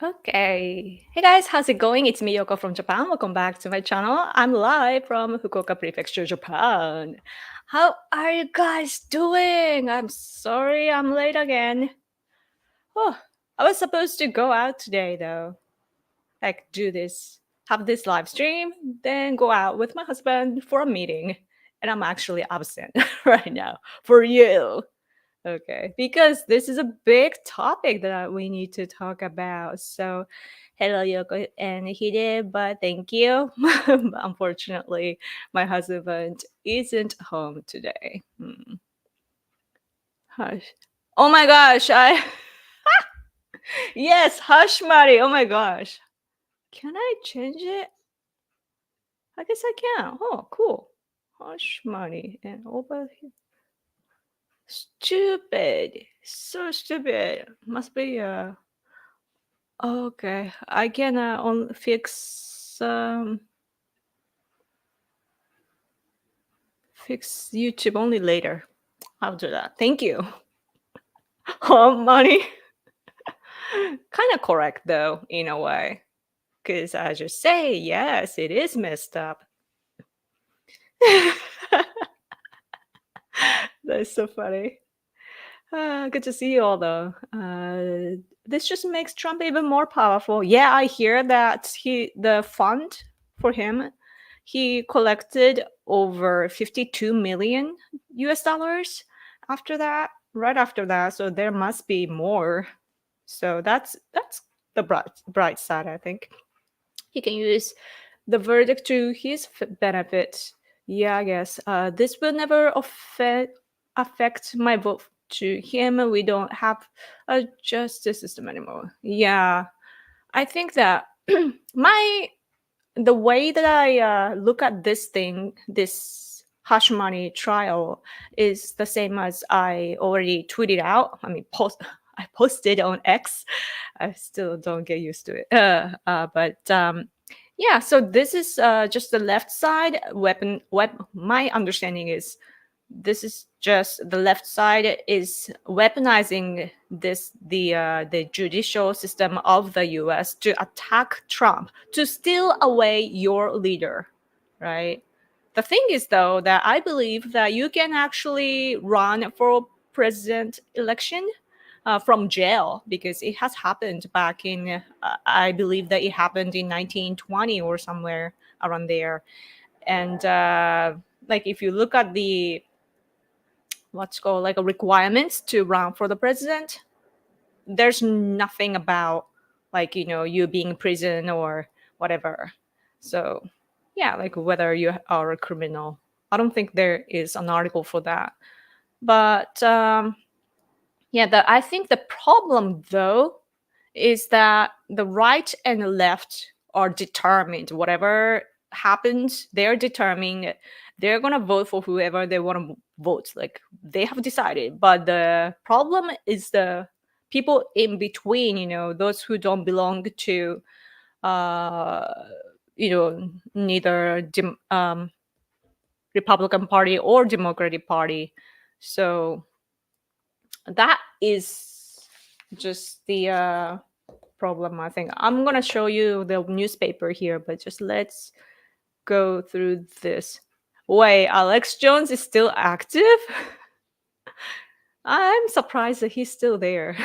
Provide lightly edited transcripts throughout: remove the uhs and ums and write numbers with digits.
Okay. Hey guys, how's it going? It's me, Yoko from Japan. Welcome back to my channel. I'm live from Fukuoka Prefecture, Japan. How are you guys doing? I'm sorry I'm late again. Oh, I was supposed to go out today though. Like have this live stream, then go out with my husband for a meeting. And I'm actually absent right now for you. Okay, because this is a big topic that we need to talk about. So, hello, Yoko and Hide, but thank you. Unfortunately, my husband isn't home today. Hush. Oh my gosh, yes, hush, Mari. Oh my gosh. Can I change it? I guess I can. Oh, cool. Hush, Mari. And over here. Stupid. So stupid. Must be Okay, I can fix YouTube only later. I'll do that. Thank you. Money. Kind of correct though, in a way, because I just say yes, it is messed up. That's so funny. Good to see you all though. This just makes Trump even more powerful. Yeah, I hear that the fund for him, he collected over 52 million US dollars after that, right after that. So there must be more. So that's the bright side, I think. He can use the verdict to his benefit. Yeah, I guess. This will never affect my vote to him. We don't have a justice system anymore. Yeah, I think that the way that I look at this hush money trial, is the same as I already tweeted out. I mean, I posted on X. I still don't get used to it. Yeah, so this is just the left side weapon. My understanding is this is just the left side is weaponizing the judicial system of the US to attack Trump, to steal away your leader, right? The thing is though that I believe that you can actually run for president election from jail, because it has happened back in I believe that it happened in 1920 or somewhere around there. And like if you look at the what's called like a requirements to run for the president, there's nothing about like you being in prison or whatever. So yeah, like whether you are a criminal, I don't think there is an article for that. But yeah, I think the problem though is that the right and the left are determined. Whatever happens, they're determined. They're gonna vote for whoever they want to vote. Like they have decided. But the problem is the people in between. Those who don't belong to, uh, neither Republican Party or Democratic Party. So that is just the problem. I think I'm gonna show you the newspaper here, but just let's go through this. Wait, Alex Jones is still active? I'm surprised that he's still there.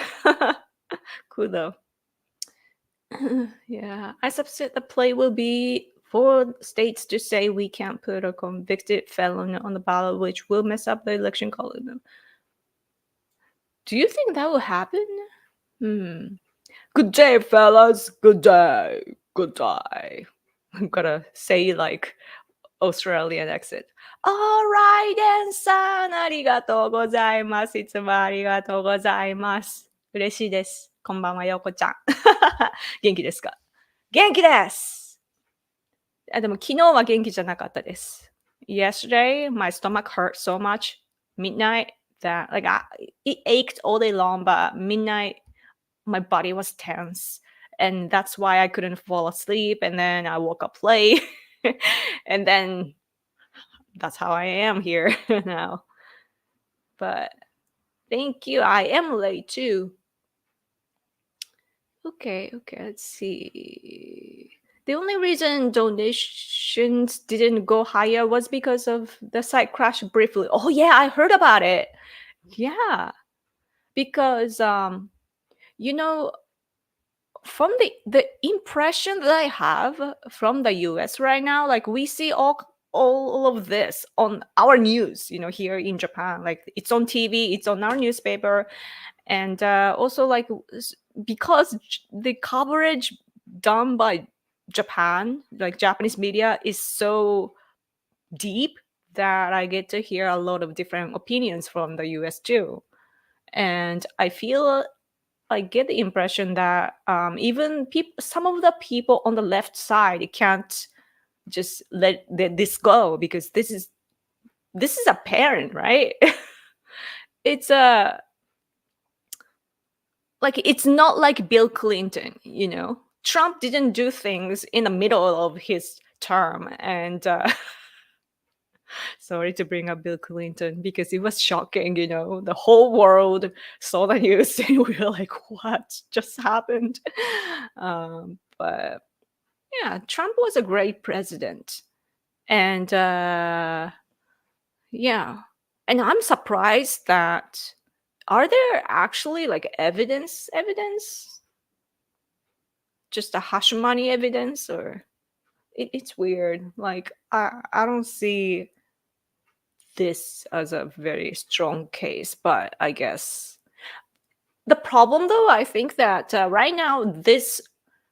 Cool though. Yeah, I suspect the play will be for states to say we can't put a convicted felon on the ballot, which will mess up the election column. Do you think that will happen? Good day, fellas. Good day. Good day. I'm gonna say like Australian accent. Alright then, さん。ありがとうございます。いつもありがとうございます。嬉しいです。こんばんは、ようこちゃん。元気ですか？元気です。でも昨日は元気じゃなかったです。Yesterday, my stomach hurt so much midnight that it ached all day long, but midnight my body was tense, and that's why I couldn't fall asleep, and then I woke up late and then that's how I am here now. But thank you. I am late too. Okay, let's see. The only reason donations didn't go higher was because of the site crash briefly. Oh yeah, I heard about it. Yeah, because you know, from the impression that I have from the US right now, like we see all of this on our news, here in Japan. Like it's on TV, it's on our newspaper, and also like because the coverage done by Japan, like Japanese media, is so deep that I get to hear a lot of different opinions from the US too. And I get the impression that even some of the people on the left side can't just let this go, because this is apparent, right? It's a like it's not like Bill Clinton, Trump didn't do things in the middle of his term, and sorry to bring up Bill Clinton because it was shocking, the whole world saw the news and we were like, what just happened? But yeah, Trump was a great president. And yeah, and I'm surprised that are there actually like evidence, just a hush money evidence, or it's weird. Like I don't see this as a very strong case, but I guess the problem, though, I think that right now this,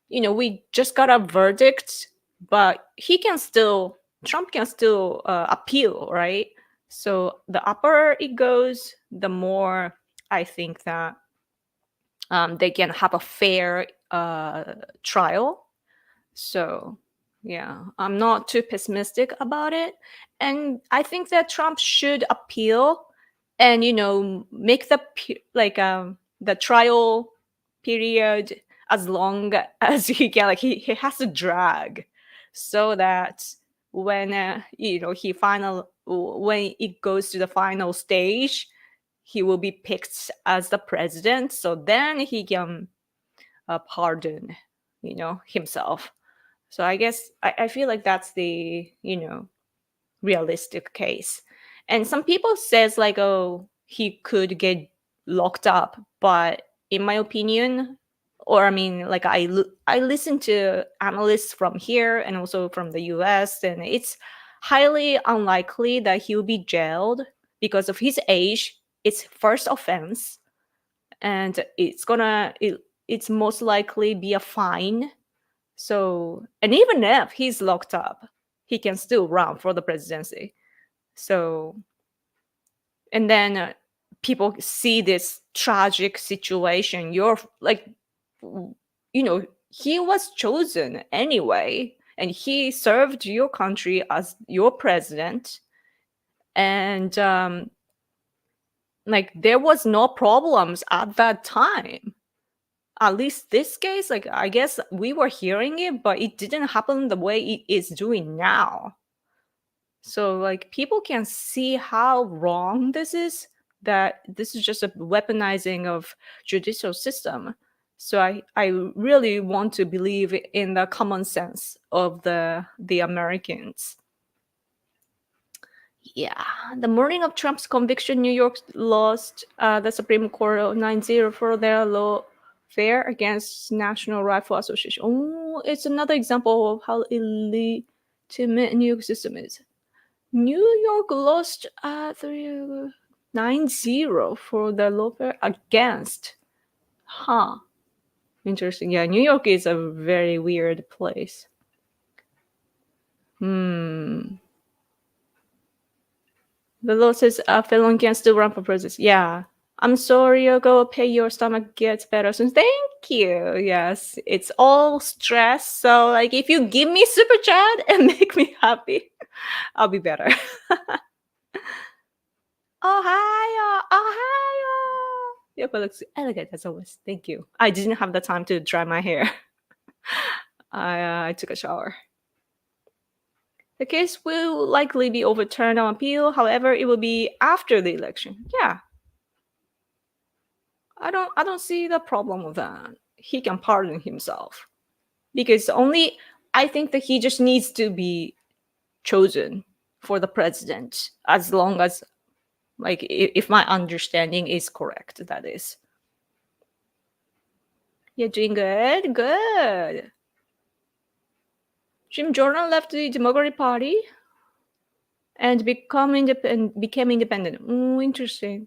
we just got a verdict, but Trump can still appeal, right? So the upper it goes, the more I think that they can have a fair trial. So yeah, I'm not too pessimistic about it. And I think that Trump should appeal and, make the trial period as long as he can. Like he has to drag so that when, when it goes to the final stage, he will be picked as the president. So then he can pardon, himself. So I guess I feel like that's the, realistic case. And some people says like, oh, he could get locked up, but in my opinion, or I mean, like I listen to analysts from here and also from the US, and it's highly unlikely that he'll be jailed because of his age. It's first offense, and it's most likely be a fine. So, and even if he's locked up, he can still run for the presidency. So, and then people see this tragic situation. You're like, he was chosen anyway, and he served your country as your president. And like, there was no problems at that time. At least this case, like I guess we were hearing it, but it didn't happen the way it is doing now. So like people can see how wrong this is, that this is just a weaponizing of judicial system. So I really want to believe in the common sense of the Americans. Yeah, the morning of Trump's conviction, New York lost the Supreme Court 9-0 for their lawfare against National Rifle Association. Oh, it's another example of how illegitimate New York system is. New York lost 9-0 for the lawfare against. Huh. Interesting. Yeah, New York is a very weird place. The law says a felon can still run for president. Yeah. I'm sorry, Yogo. Pay your stomach gets better soon. Thank you. Yes, it's all stress. So, like, if you give me super chat and make me happy, I'll be better. Ohio. Yoko looks elegant as always. Thank you. I didn't have the time to dry my hair. I took a shower. The case will likely be overturned on appeal. However, it will be after the election. Yeah. I don't see the problem with that. he can pardon himself, because I think that he just needs to be chosen for the president, as long as, like, if my understanding is correct, that is. Yeah, doing good. Good. Jim Jordan left the Democratic Party and became independent. Interesting.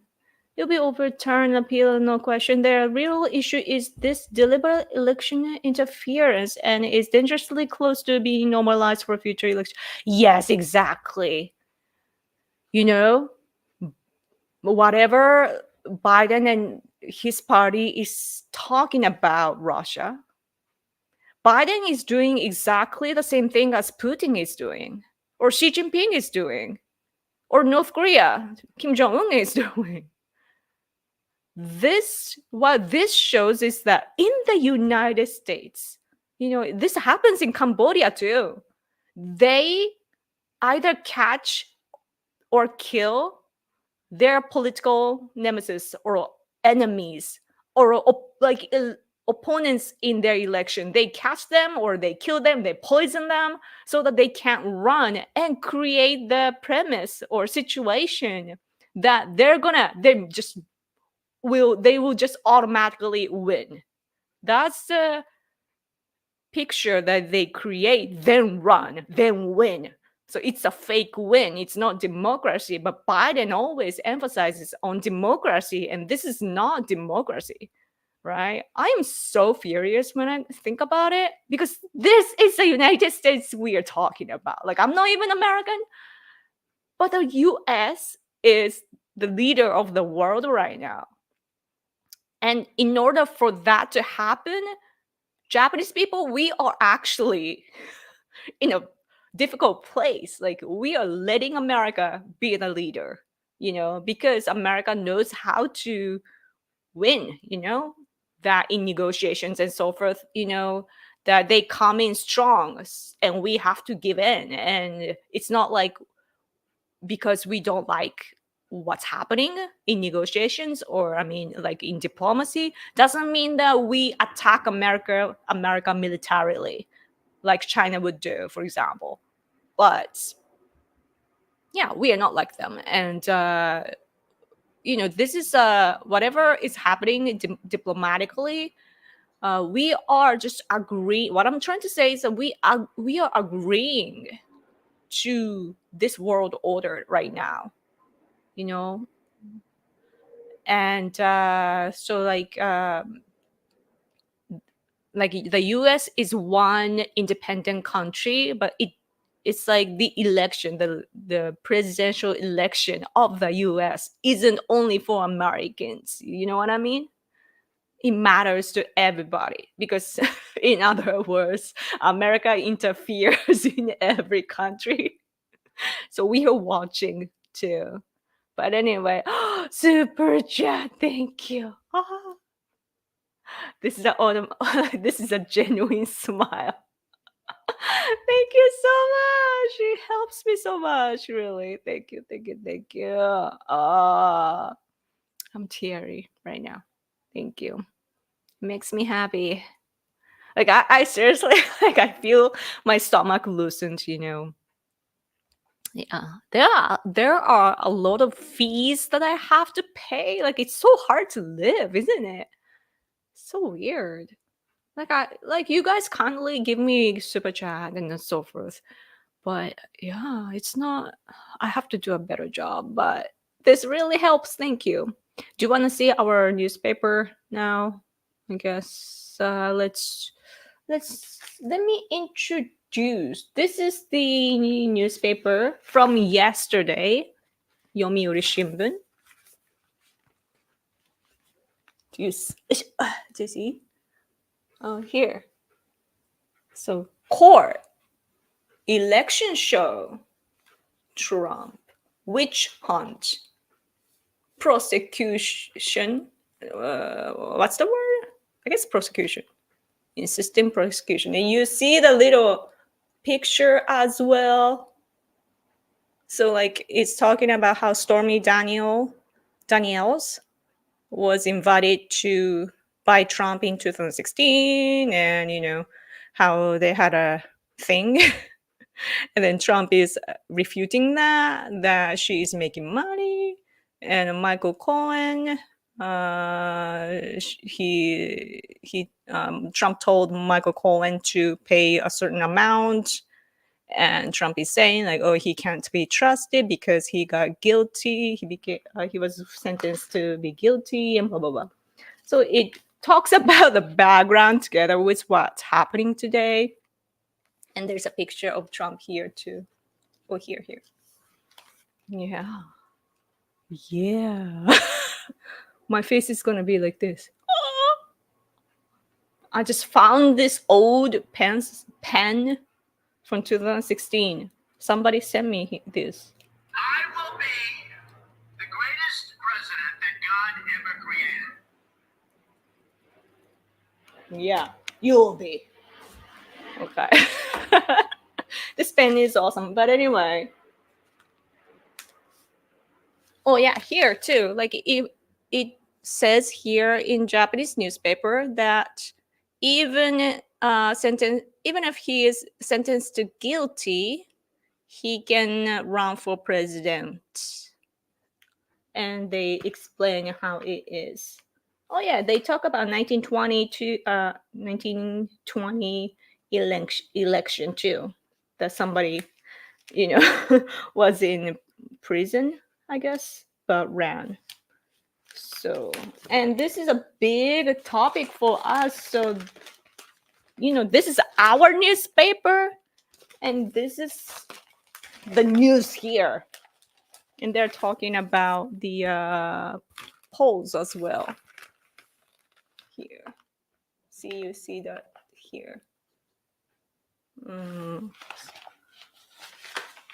It'll be overturned, appeal, no question. The real issue is this deliberate election interference, and is dangerously close to being normalized for future elections. Yes, exactly. You know, whatever Biden and his party is talking about Russia, Biden is doing exactly the same thing as Putin is doing, or Xi Jinping is doing, or North Korea, Kim Jong-un is doing. What this shows is that in the United States, this happens in Cambodia too. They either catch or kill their political nemesis or enemies, or opponents in their election. They catch them or they kill them, they poison them so that they can't run, and create the premise or situation that they will just automatically win. That's the picture that they create, then run, then win. So it's a fake win. It's not democracy. But Biden always emphasizes on democracy, and this is not democracy, right? I am so furious when I think about it, because this is the United States we are talking about. Like, I'm not even American, but the US is the leader of the world right now. And in order for that to happen, Japanese people, we are actually in a difficult place. Like, we are letting America be the leader, because America knows how to win, that in negotiations and so forth, that they come in strong and we have to give in. And it's not like because we don't like what's happening in negotiations, or like in diplomacy, doesn't mean that we attack America militarily like China would do, for example. But yeah, we are not like them. And this is whatever is happening diplomatically, we are just agreeing. What I'm trying to say is that we are agreeing to this world order right now, and so like the US is one independent country, but it's like the election, the presidential election of the US isn't only for Americans. You know what I mean? It matters to everybody, because in other words, America interferes in every country. So we are watching too. But anyway, super chat, thank you. This is this is a genuine smile. Thank you so much. It helps me so much, really. Thank you. I'm teary right now. Thank you. It makes me happy. Like, I seriously, like, I feel my stomach loosened, Yeah. There are a lot of fees that I have to pay. Like, it's so hard to live, isn't it? So weird. Like you guys kindly give me super chat and so forth. But yeah, it's not, I have to do a better job, but this really helps. Thank you. Do you want to see our newspaper now? I guess let me introduce. This is the newspaper from yesterday, Yomiuri Shimbun. Do you see? Oh, here. So, court, election show, Trump, witch hunt, prosecution. What's the word? I guess prosecution. Insisting prosecution. And you see the little picture as well. So, like, it's talking about how Stormy Daniels was invited to by Trump in 2016, and how they had a thing. And then Trump is refuting that she is making money. And Michael Cohen, Trump told Michael Cohen to pay a certain amount, and Trump is saying like, oh, he can't be trusted because he got guilty. He was sentenced to be guilty and blah blah blah. So it talks about the background together with what's happening today. And there's a picture of Trump here too. Oh, here. Yeah. My face is gonna be like this. I just found this old pen from 2016. Somebody sent me this. I will be the greatest president that God ever created. Yeah, you'll be. Okay. This pen is awesome. But anyway. Oh yeah, here too. Like it says here in Japanese newspaper that even if he is sentenced to guilty, he can run for president. And they explain how it is. Oh yeah, they talk about 1920 election too. That somebody, was in prison, I guess, but ran. So, and this is a big topic for us. So, this is our newspaper, and this is the news here. And they're talking about the polls as well. Here. You see that here.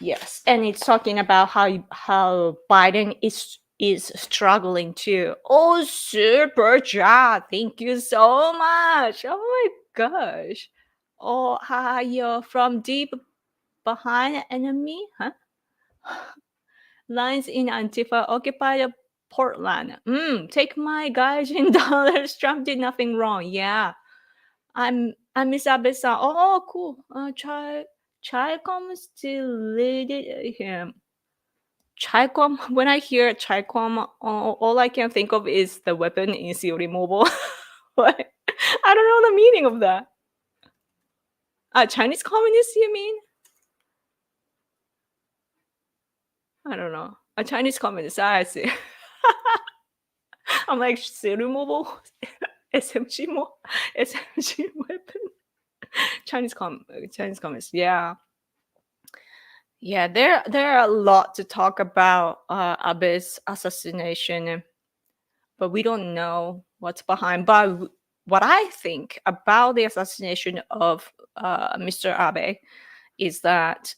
Yes, and it's talking about how Biden is struggling too. Oh, super job! Thank you so much. Oh my gosh. Oh, hi, you're from deep behind enemy, huh? Lines in Antifa occupied Portland. Take my Gaijin dollars. Trump did nothing wrong. Yeah, I'm Miss Abe-san. Oh, cool. Chicom still leading him. Chicom. When I hear Chicom, all I can think of is the weapon in Theory Mobile. What? I don't know the meaning of that. Chinese communists, you mean? I don't know. A Chinese communist. I see. I'm like, Theory Mobile, SMG weapon. Chinese communists. Yeah. Yeah, there are a lot to talk about Abe's assassination, but we don't know what's behind. But what I think about the assassination of Mr. Abe is that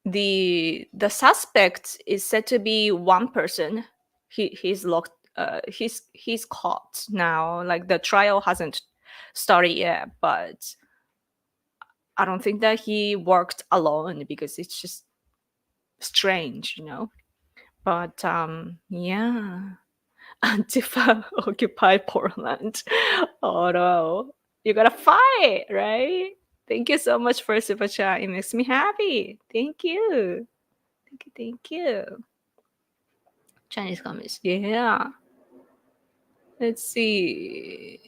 the suspect is said to be one person. He's locked. He's caught now. Like the trial hasn't started yet, but I don't think that he worked alone because it's just strange, But yeah, Antifa occupied Portland. Oh no, you gotta fight, right? Thank you so much for super chat. It makes me happy. Thank you. Thank you. Chinese communists. Yeah. Let's see.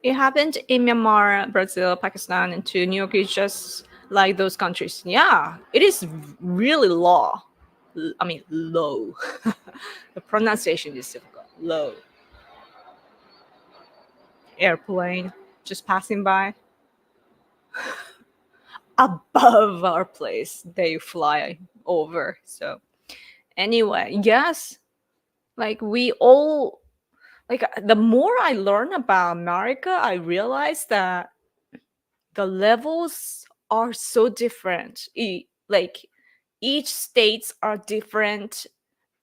It happened in Myanmar, Brazil, Pakistan, and to New York is just like those countries. Yeah, it is really low. I mean, low. The pronunciation is difficult. Low. Airplane just passing by. Above our place, they fly over. So, anyway, yes, like we all, like the more I learn about America, I realize that the levels are so different. Like each states are different,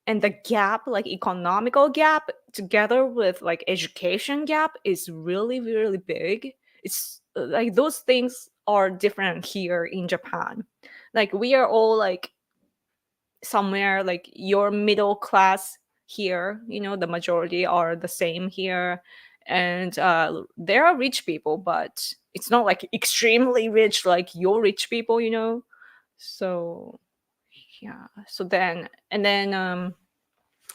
and the gap, like economical gap together with like education gap, is really really big. It's like those things are different here in Japan. Like we are all like somewhere like your middle class here. The majority are the same here. And there are rich people, but it's not like extremely rich like your rich people. So yeah. So then, and then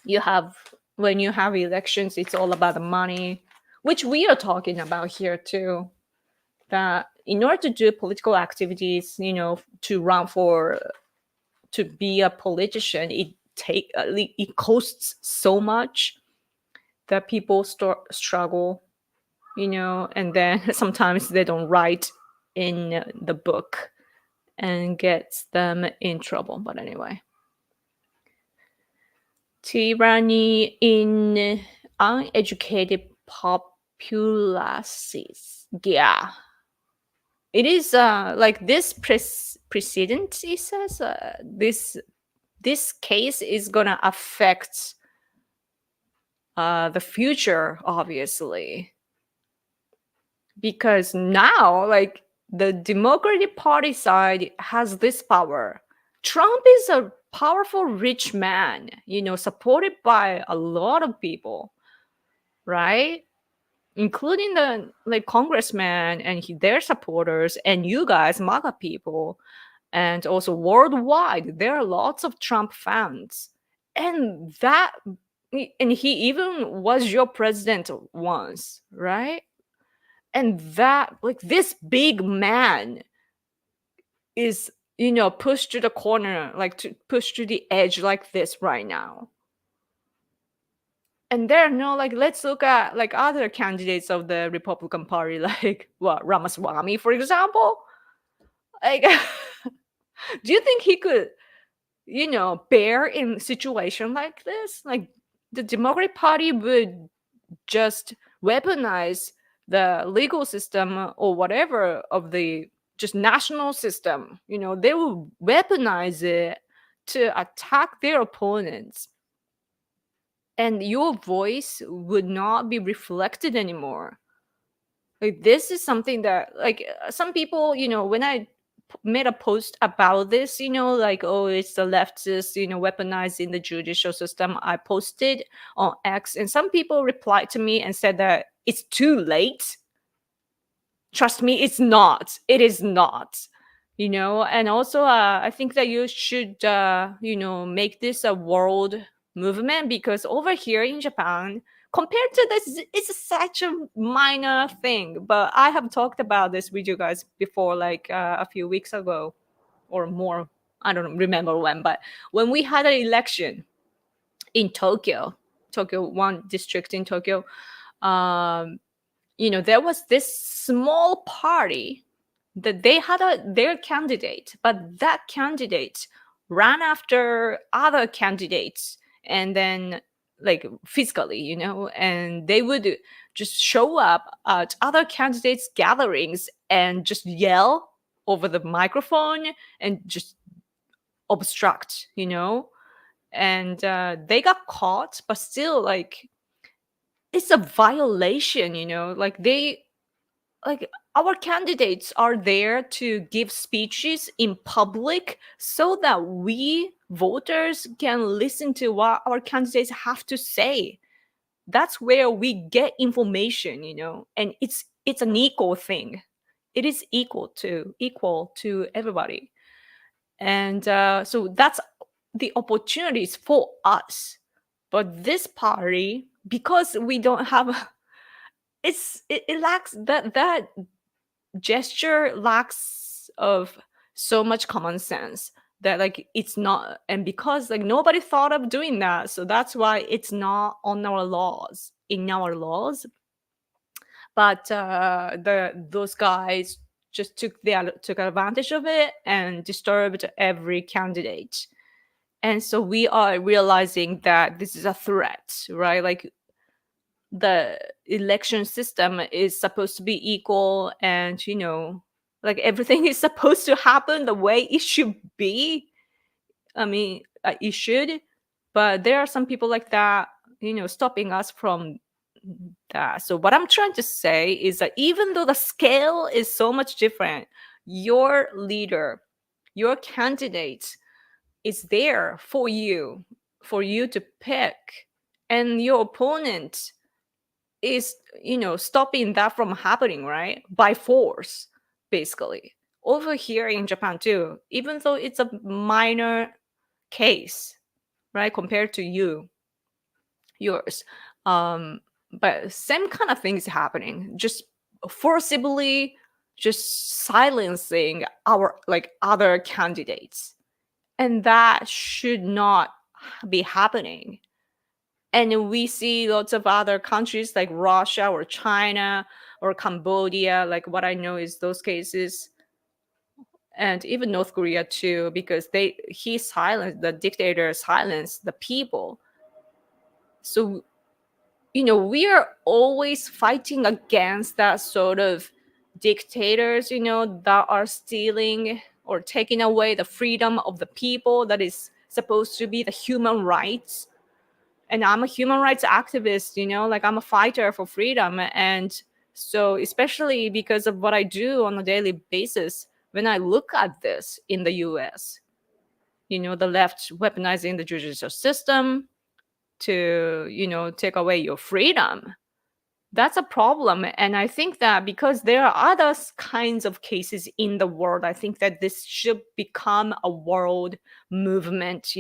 you have, when you have elections, it's all about the money, which we are talking about here too. That in order to do political activities, to run to be a politician, it costs so much that people struggle, and then sometimes they don't write in the book and gets them in trouble. But anyway, tyranny in uneducated populaces. Yeah, it is like this precedent. It says this case is gonna affect the future, obviously, because now, like, the Democratic Party side has this power. Trump is a powerful rich man, supported by a lot of people, right? Including the congressmen and their supporters, and you guys, MAGA people, and also worldwide, there are lots of Trump fans, and he even was your president once, right? And that, this big man is, pushed to the corner, pushed to the edge like this right now. And there are no, let's look at other candidates of the Republican Party, Ramaswamy, for example. Do you think he could, bear in a situation like this? The Democratic Party would just weaponize the legal system or whatever of the just national system. They will weaponize it to attack their opponents. And your voice would not be reflected anymore. This is something that, some people, when I made a post about this, oh, it's the leftists, weaponizing the judicial system, I posted on X, and some people replied to me and said that it's too late. Trust me, it's not. It is not. And also I think that you should make this a world movement, because over here in Japan, compared to this, it's such a minor thing. But I have talked about this with you guys before, a few weeks ago or more. I don't remember when, but when we had an election in Tokyo, one district in Tokyo, there was this small party that they had their candidate, but that candidate ran after other candidates, and then physically, and they would just show up at other candidates' gatherings and just yell over the microphone and just obstruct, and they got caught, but still, it's a violation, our candidates are there to give speeches in public so that we voters can listen to what our candidates have to say. That's where we get information, and it's an equal thing. It is equal to everybody. And so that's the opportunities for us. But this party, because we don't have it lacks that gesture, lacks of so much common sense that it's not, and because nobody thought of doing that, so that's why it's not on our laws, but those guys just took advantage of it and disturbed every candidate. And so we are realizing that this is a threat, right? The election system is supposed to be equal, and everything is supposed to happen the way it should be. I mean, it should, but there are some people like that, stopping us from that. So what I'm trying to say is that even though the scale is so much different, your leader, your candidate is there for you to pick. and your opponent is, stopping that from happening, right? By force, basically. Over here in Japan too, even though it's a minor case, right, compared to yours. But same kind of things happening, just forcibly just silencing our like other candidates. And that should not be happening. And we see lots of other countries like Russia or China or Cambodia, like what I know is those cases, and even North Korea too, because the dictator silenced the people. So we are always fighting against that sort of dictators, that are stealing or taking away the freedom of the people that is supposed to be the human rights. And I'm a human rights activist, like I'm a fighter for freedom. And so, especially because of what I do on a daily basis, when I look at this in the US, the left weaponizing the judicial system to, take away your freedom, that's a problem. And I think that because there are other kinds of cases in the world, I think that this should become a world movement,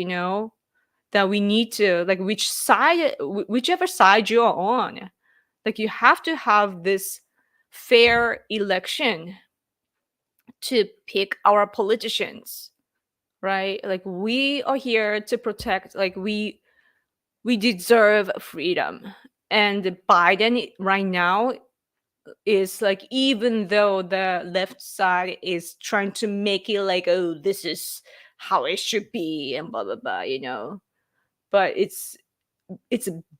that we need to, like, whichever side you're on, like, you have to have this fair election to pick our politicians, right? Like, we are here to protect, like, we deserve freedom. And Biden right now is like, even though the left side is trying to make it like, oh, this is how it should be and blah blah blah, but it's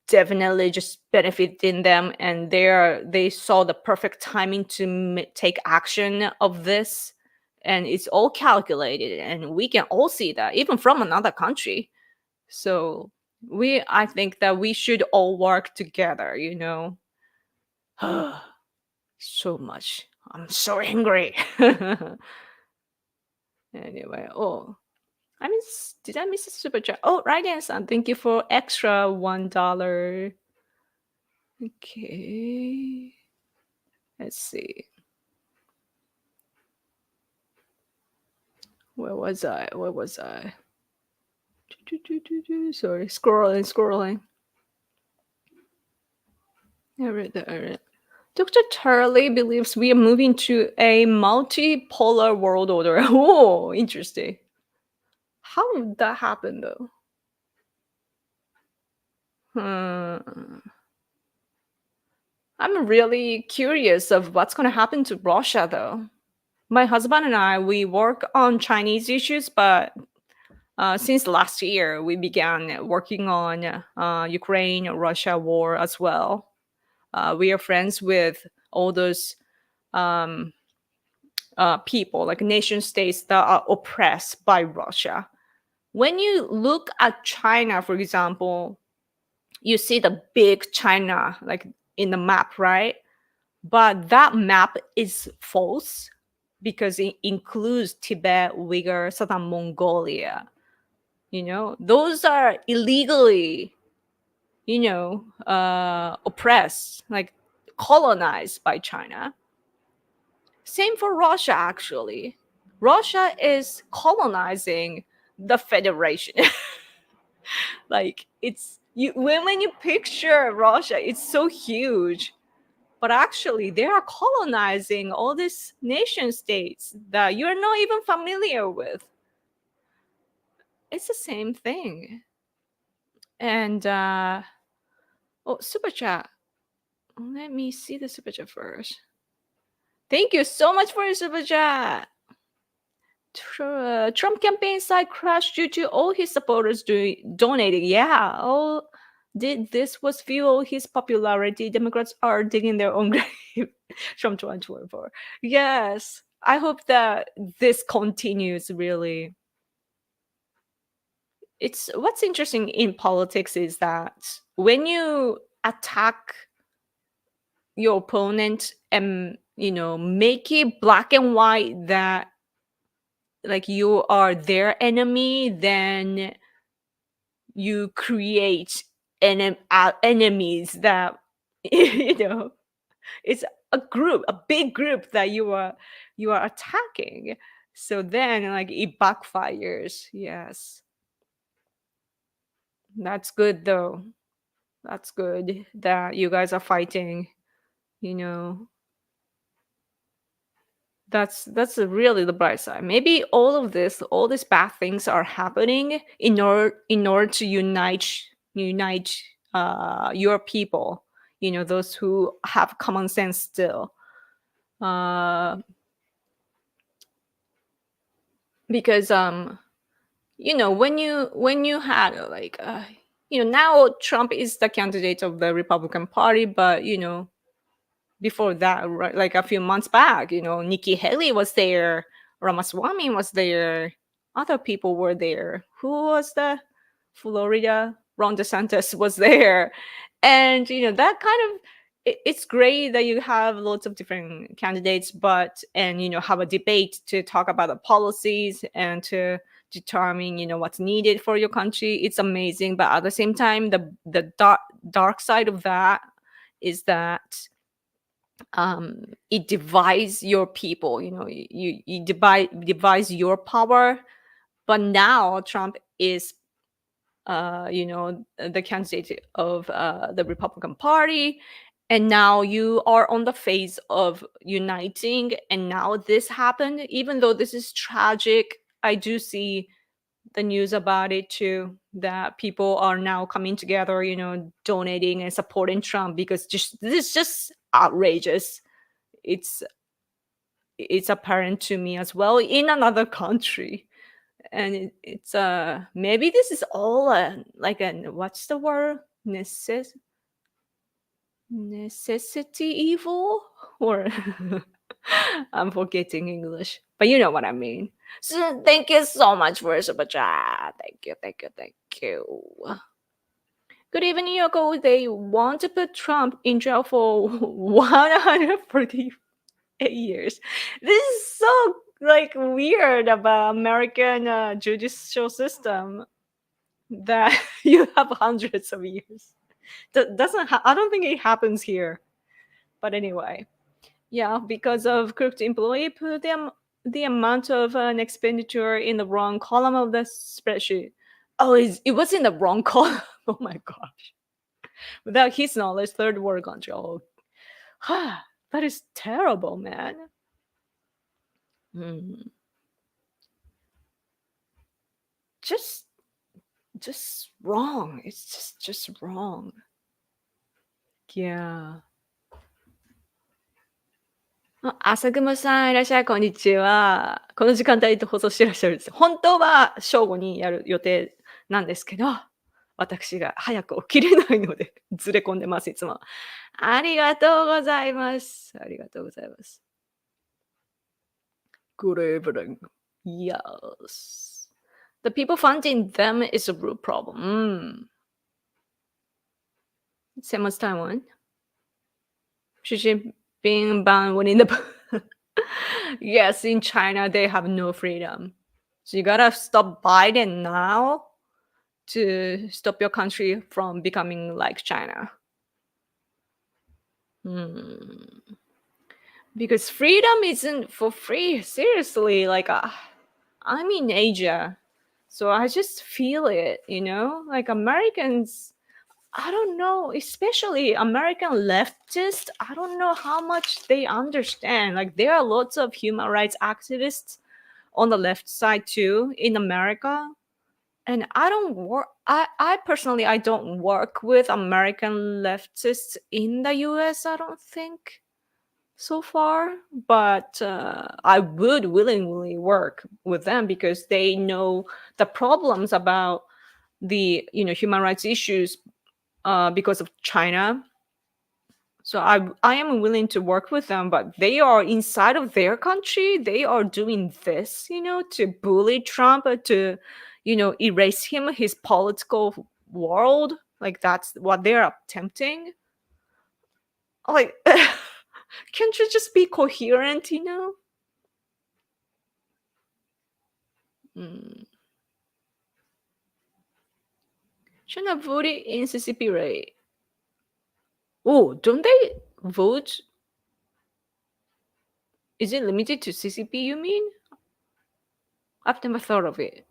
definitely just benefiting them, and they saw the perfect timing to take action of this, and it's all calculated, and we can all see that even from another country. So I think that we should all work together. So much. I'm so angry. Anyway, did I miss a super chat? Oh, right answer. Thank you for extra $1. Okay. Let's see. Where was I? Sorry, scrolling. I read that. Dr. Charlie believes we are moving to a multipolar world order. Oh, interesting. How would that happen, though? I'm really curious of what's going to happen to Russia, though. My husband and I, we work on Chinese issues, but since last year, we began working on Ukraine-Russia war as well. We are friends with all those people, like nation states that are oppressed by Russia. When you look at China, for example, you see the big China like in the map, right? But that map is false because it includes Tibet, Uyghur, Southern Mongolia. Those are illegally, oppressed, like colonized by China. Same for Russia, actually. Russia is colonizing the Federation. Like, when you picture Russia, it's so huge. But actually, they are colonizing all these nation states that you're not even familiar with. It's the same thing. And super chat. Let me see the super chat first. Thank you so much for your super chat. Trump campaign site crashed due to all his supporters donating. Yeah, all this was fuel his popularity. Democrats are digging their own grave from 2024. Yes, I hope that this continues. Really, what's interesting in politics is that when you attack your opponent and make it black and white that like you are their enemy, then you create enemies that it's a big group that you are attacking. So then like it backfires. Yes, that's good though. That's good that you guys are fighting. You know, that's really the bright side. Maybe all these bad things are happening in order to unite your people. Those who have common sense still. Because when you had like now Trump is the candidate of the Republican Party, but before that, right, like a few months back, Nikki Haley was there, Ramaswamy was there, other people were there. Who was the Florida? Ron DeSantis was there, and that kind of it's great that you have lots of different candidates, but have a debate to talk about the policies and to determine what's needed for your country. It's amazing, but at the same time, the dark side of that is that it divides your people. You divides your power. But now Trump is the candidate of the Republican Party, and now you are on the phase of uniting, and now this happened. Even though this is tragic, I do see the news about it too, that people are now coming together, donating and supporting Trump, because this is just outrageous. It's apparent to me as well in another country, and it's maybe this is all like what's the word, necessity evil, or I'm forgetting English, but you know what I mean. So thank you so much for super chat. Thank you. Good evening, Yoko. They want to put Trump in jail for 148 years. This is so like weird about American judicial system, that you have hundreds of years. I don't think it happens here. But anyway, yeah, because of crooked employee put the amount of an expenditure in the wrong column of the spreadsheet. Oh, it was in the wrong column. Oh my gosh. Without his knowledge, third world country. Oh, that is terrible, man. Just wrong. It's just wrong. Yeah. 朝雲さんいらっしゃい、こんにちは。この時間帯で放送してらっしゃるんです。本当は正午にやる予定なんですけど、私が早く起きれないのでずれ込んでます、いつも。ありがとうございます。ありがとうございます。Good evening. Yes. The people funding them is a real problem. Same as Taiwan. Xi Jinping banned winning the... Yes, in China, they have no freedom. So you gotta stop Biden now to stop your country from becoming like China. Because freedom isn't for free. Seriously, like I'm in Asia, so I just feel it, like Americans, I don't know, especially American leftists, I don't know how much they understand. Like there are lots of human rights activists on the left side too in America. And I personally, I don't work with American leftists in the US, I don't think so far, but I would willingly work with them because they know the problems about the human rights issues because of China. So I am willing to work with them, but they are inside of their country. They are doing this, to bully Trump, to erase him, his political world. Like that's what they're attempting. Like, can't you just be coherent, China voted in CCP, right? Oh, don't they vote? Is it limited to CCP, you mean? I've never thought of it.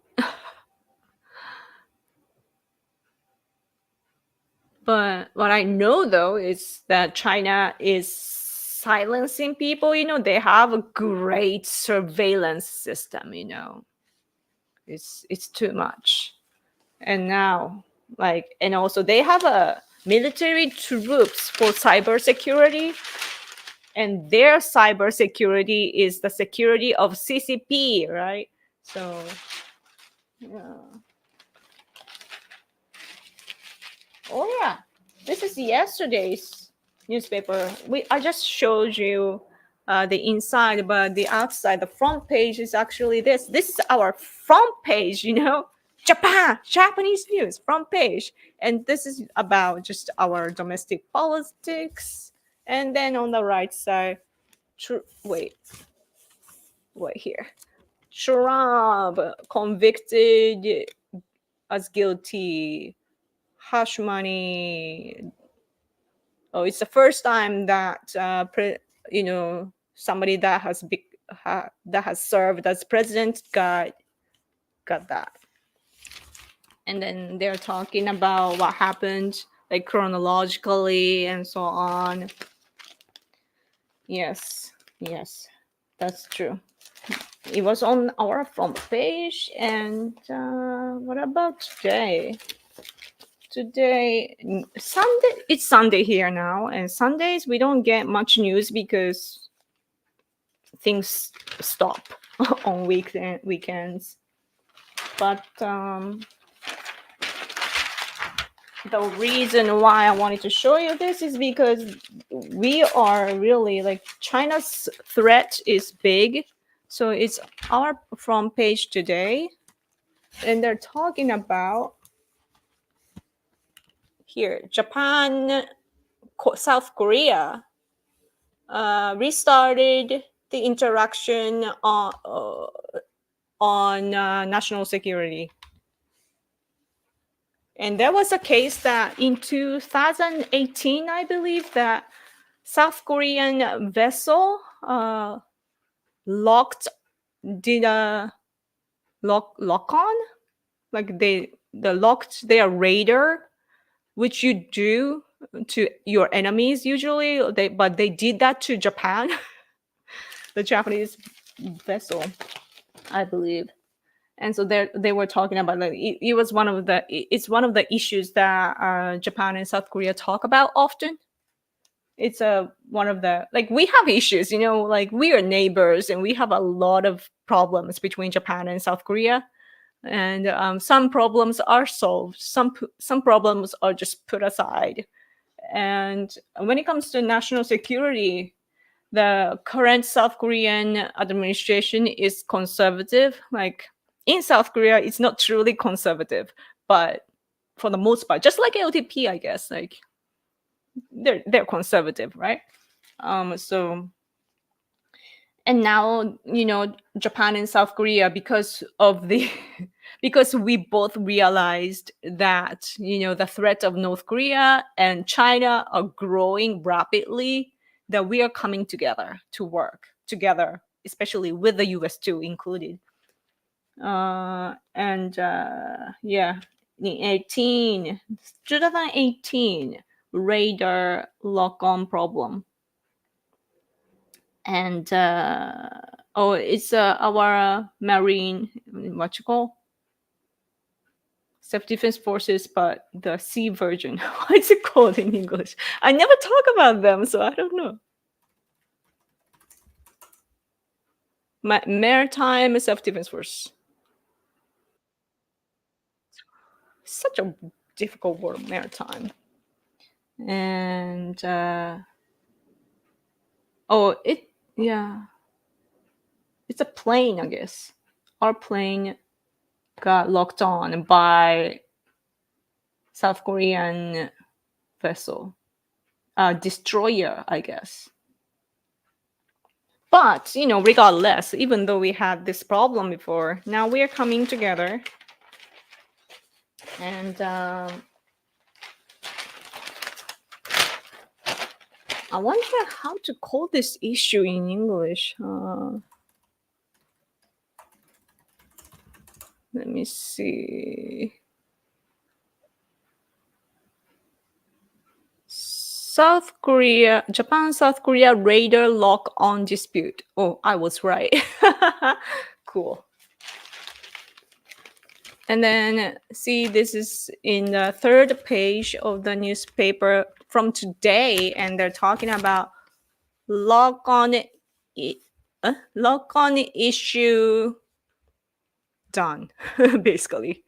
But what I know, though, is that China is silencing people. They have a great surveillance system, It's too much. And now, and also they have a military troops for cybersecurity. And their cybersecurity is the security of CCP, right? So, yeah. Oh yeah, this is yesterday's newspaper. I just showed you the inside, but the outside, the front page is actually this. This is our front page, Japanese news front page, and this is about just our domestic politics. And then on the right side, wait here. Trump convicted as guilty. Hush money. Oh, it's the first time that somebody that has served as president got that. And then they're talking about what happened, like chronologically and so on. Yes, that's true. It was on our front page. And what about today? Today, Sunday, it's Sunday here now, and Sundays we don't get much news because things stop on weekends. But the reason why I wanted to show you this is because we are really China's threat is big. So it's our front page today, and they're talking about here, Japan, South Korea restarted the interaction on national security. And there was a case that in 2018, I believe, that South Korean vessel did a lock on, they locked their radar, which you do to your enemies usually, but they did that to Japan, the Japanese vessel, I believe. And so they were talking about it's one of the issues that Japan and South Korea talk about often. It's one of the we have issues, we are neighbors and we have a lot of problems between Japan and South Korea. And some problems are solved. Some problems are just put aside. And when it comes to national security, the current South Korean administration is conservative. In South Korea, it's not truly conservative, but for the most part, just like LDP, I guess, they're conservative, right? So. And now, Japan and South Korea, because we both realized that, the threat of North Korea and China are growing rapidly, that we are coming together to work together, especially with the US too included. Yeah, in 2018, radar lock-on problem. And it's our marine, what you call, self-defense forces, but the sea version. What's it called in English? I never talk about them, so I don't know. Maritime self-defense force. Such a difficult word, maritime. And it's a plane, I guess. Our plane got locked on by South Korean vessel, destroyer, I guess. But regardless, even though we had this problem before, now we are coming together. And I wonder how to call this issue in English. Let me see. Japan-South Korea radar lock-on dispute. Oh, I was right. Cool. And then see, this is in the third page of the newspaper from today, and they're talking about lock-on issue done, basically.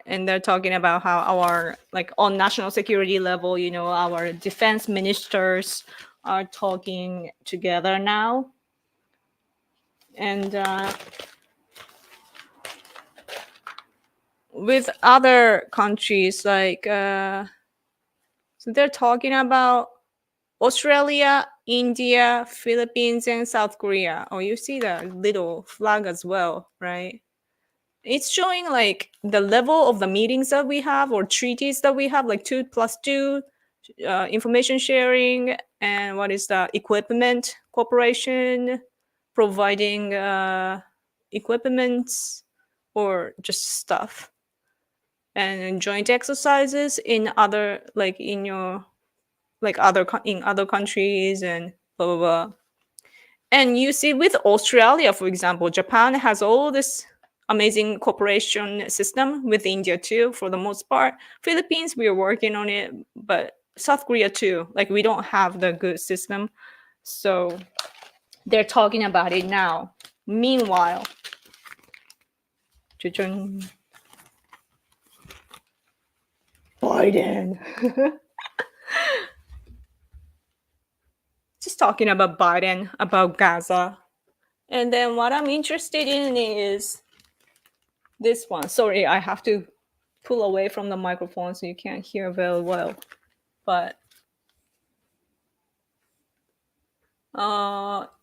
And they're talking about how our, like, on national security level, you know, our defense ministers are talking together now. And with other countries, like, so they're talking about Australia, India, Philippines, and South Korea. Oh, you see the little flag as well, right? It's showing like the level of the meetings that we have or treaties that we have, like 2+2, information sharing, and what is the equipment cooperation, providing equipment or just stuff, and joint exercises in other, like in your, like in other countries, and blah blah blah. And you see with Australia, for example, Japan has all this amazing cooperation system with India too, for the most part. Philippines, we are working on it, but South Korea too. Like, we don't have the good system. So they're talking about it now. Meanwhile, Biden. Just talking about Biden, about Gaza. And then what I'm interested in is this one. Sorry, I have to pull away from the microphone so you can't hear very well. But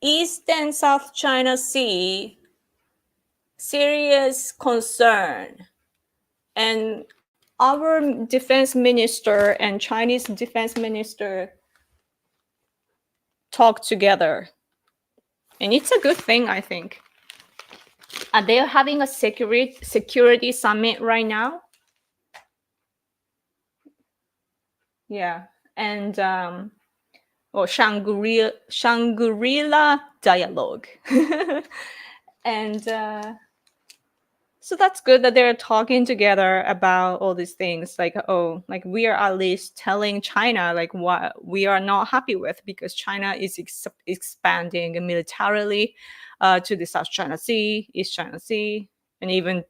East and South China Sea, serious concern. And our defense minister and Chinese defense minister talk together. And it's a good thing, I think. They're having a security summit right now. Yeah. And Shangri-La dialogue. And so that's good that they're talking together about all these things. Like, oh, like we are at least telling China like what we are not happy with, because China is expanding militarily to the South China Sea, East China Sea, and even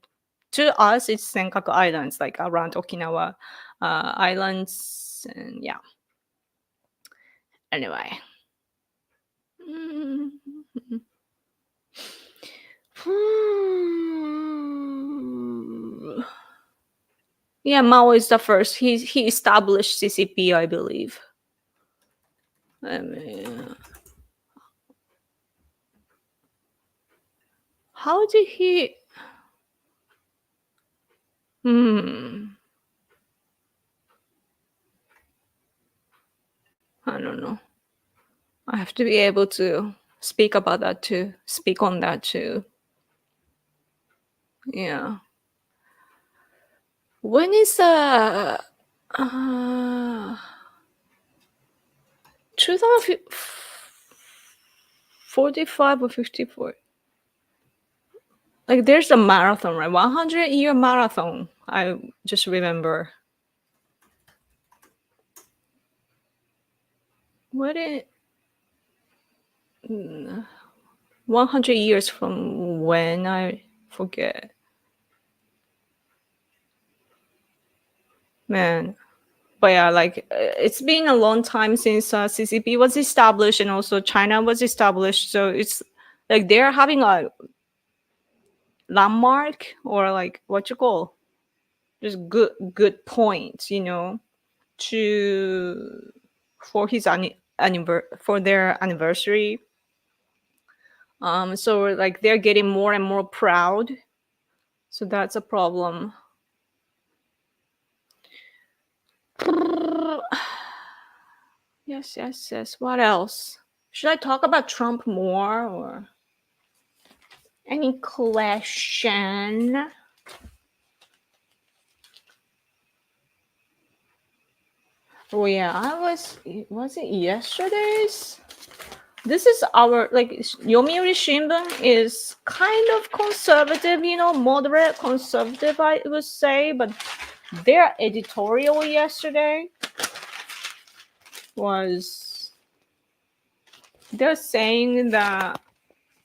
to us, it's Senkaku Islands, like around Okinawa islands, and yeah. Anyway. Yeah, Mao is the first. He established CCP, I believe. I mean, how did he? I don't know. I have to be able to speak about that too. Speak on that too. Yeah. When is 2045 or 54? Like, there's a marathon, right? 100-year marathon. I just remember. What is 100 years from when? I forget. Man. But yeah, like it's been a long time since CCP was established, and also China was established. So it's like they're having a landmark, or like what you call, just good points, you know, to for his for their anniversary. So like they're getting more and more proud. So that's a problem. Yes. What else? Should I talk about Trump more or any question? Oh yeah, was it yesterday's? This is our Yomiuri Shimbun is kind of conservative, moderate conservative, I would say, but their editorial yesterday was they're saying that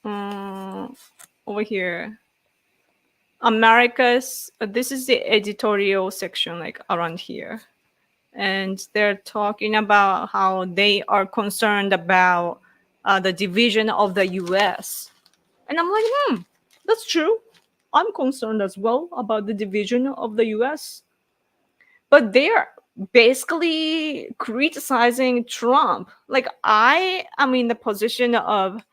over here, America's this is the editorial section around here, and they're talking about how they are concerned about the division of the U.S. And I'm like, that's true. I'm concerned as well about the division of the U.S. But they're basically criticizing Trump. Like, I am in the position of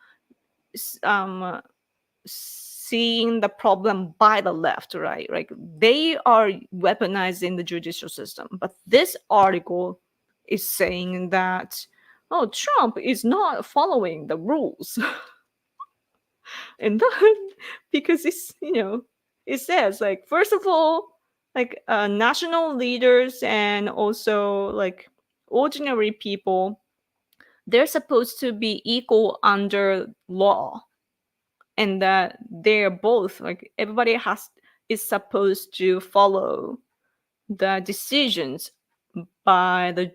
seeing the problem by the left, right? Like, they are weaponizing the judicial system. But this article is saying that, oh, Trump is not following the rules. And then, because it's, it says, first of all, national leaders and also ordinary people, they're supposed to be equal under law, and that they're both everybody is supposed to follow the decisions by the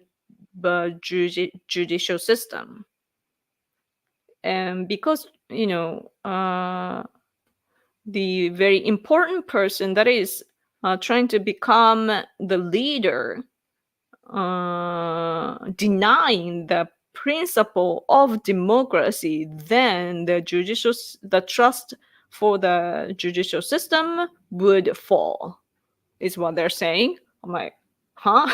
judicial system. And because the very important person that is trying to become the leader denying the principle of democracy, then the trust for the judicial system would fall, is what they're saying. I'm like, huh?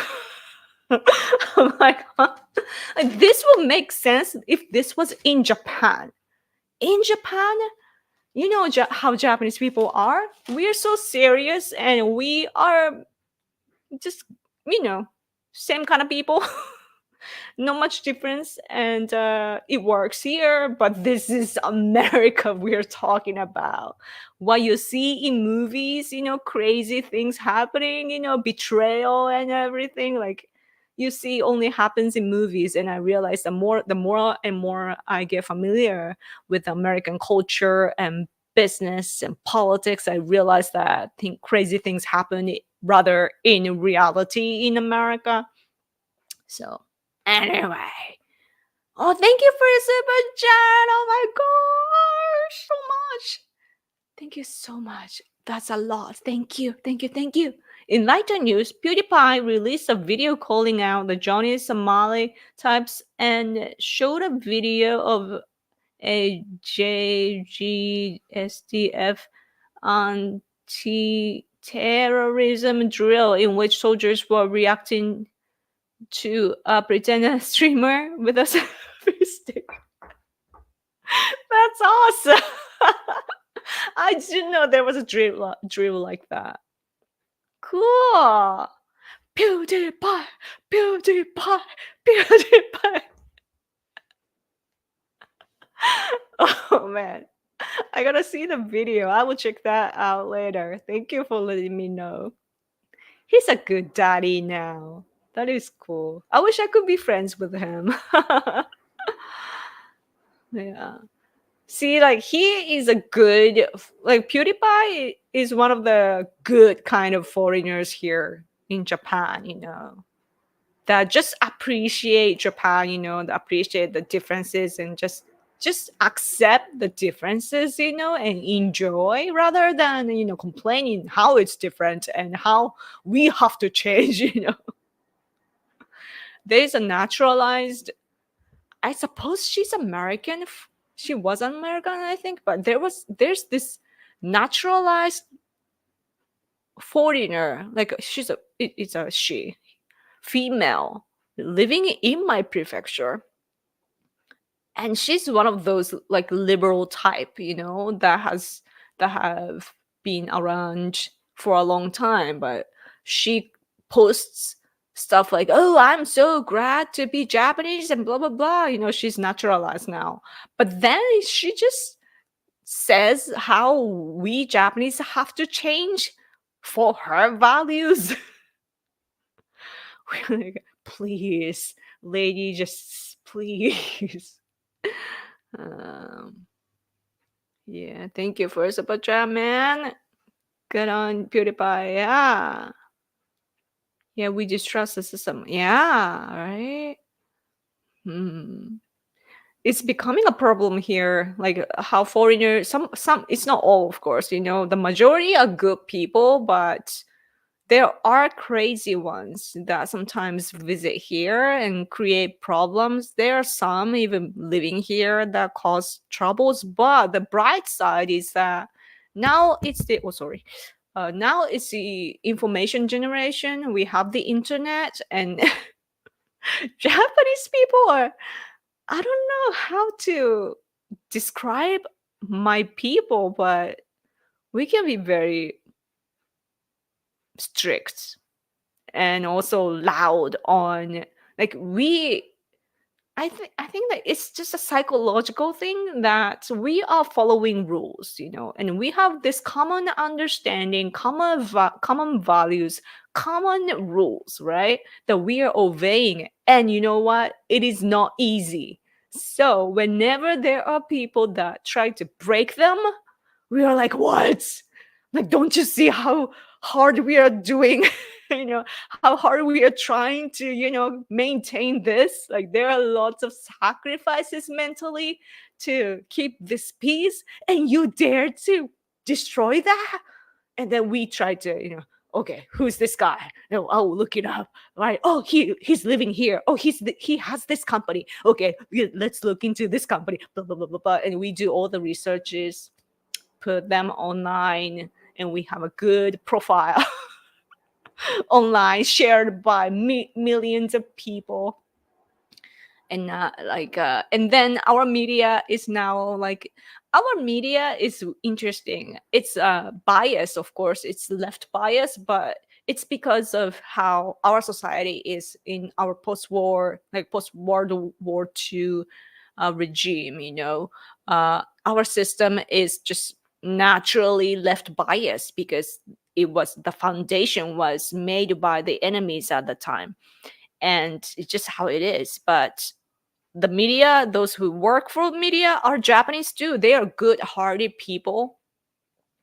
I'm like, huh? This would make sense if this was in Japan. In Japan, you know how Japanese people are. We are so serious, and we are just, same kind of people. Not much difference, and it works here. But this is America we're talking about. What you see in movies, crazy things happening, betrayal and everything, you see only happens in movies. And I realize the more and more I get familiar with American culture and business and politics, I realize that crazy things happen rather in reality in America. So anyway, oh, thank you for the super chat. Oh my gosh, so much. Thank you so much. That's a lot. Thank you. In lighter news, PewDiePie released a video calling out the Johnny Somali types and showed a video of a JGSDF anti-terrorism drill in which soldiers were reacting to pretend a streamer with a selfie stick. That's awesome. I didn't know there was a drill like that. Cool. PewDiePie. Oh man, I gotta see the video. I will check that out later. Thank you for letting me know. He's a good daddy now. That is cool. I wish I could be friends with him. Yeah. See, he is a good, PewDiePie is one of the good kind of foreigners here in Japan, that just appreciate Japan, that appreciate the differences and just accept the differences, and enjoy rather than, complaining how it's different and how we have to change, There's a naturalized, I suppose she's American. She was American, I think, but there's this naturalized foreigner, it's a she, female, living in my prefecture. And she's one of those liberal type, that have been around for a long time, but she posts stuff like, oh, I'm so glad to be Japanese and blah blah blah. She's naturalized now. But then she just says how we Japanese have to change for her values. We're like, please, lady, just please. Yeah, thank you for super chat, man. Good on PewDiePie. Yeah, we distrust the system. Yeah, right. It's becoming a problem here, like how foreigners, some it's not all, of course, the majority are good people, but there are crazy ones that sometimes visit here and create problems. There are some even living here that cause troubles, but the bright side is that now it's the now it's the information generation. We have the internet, and Japanese people are, I don't know how to describe my people, but we can be very strict and also loud on, like, I think that it's just a psychological thing that we are following rules, and we have this common understanding, common values, common rules, right? That we are obeying. And you know what? It is not easy. So whenever there are people that try to break them, we are like, what? Like, don't you see how hard we are doing? How hard we are trying to maintain this. Like, there are lots of sacrifices mentally to keep this peace, and you dare to destroy that. And then we try to okay, who's this guy? Oh, look it up, right? Oh, he's living here. Oh, he has this company. Okay, let's look into this company, blah blah blah blah blah. And we do all the researches, put them online, and we have a good profile online, shared by millions of people. And and then our media is now like, our media is interesting. It's biased, of course. It's left bias, but it's because of how our society is in our post-World War II regime. Our system is just naturally left biased because the foundation was made by the enemies at the time, and it's just how it is. But the media, those who work for media, are Japanese too. They are good-hearted people.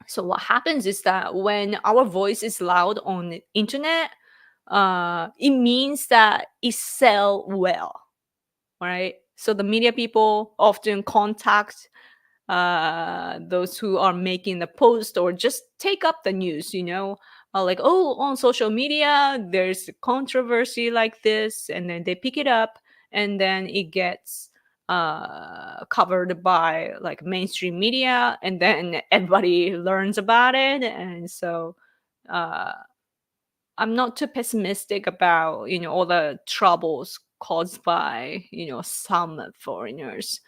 So what happens is that when our voice is loud on the internet, it means that it sell well, right? So the media people often contact those who are making the post or just take up the news, like, oh, on social media there's controversy like this, and then they pick it up, and then it gets covered by like mainstream media, and then everybody learns about it. And so I'm not too pessimistic about all the troubles caused by some foreigners.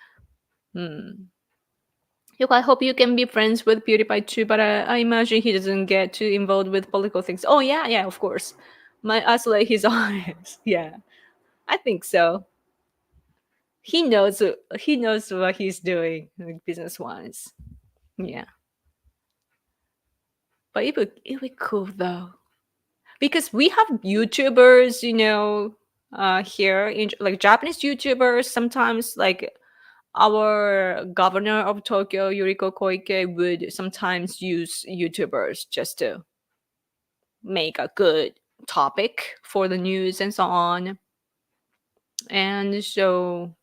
Look, I hope you can be friends with PewDiePie too, but I imagine he doesn't get too involved with political things. Oh yeah, of course. My isolate his eyes. Yeah, I think so. He knows what he's doing, like, business wise. Yeah, but it would be cool though, because we have YouTubers, here in like Japanese YouTubers. Sometimes, like, our governor of Tokyo, Yuriko Koike, would sometimes use YouTubers just to make a good topic for the news and so on. And so,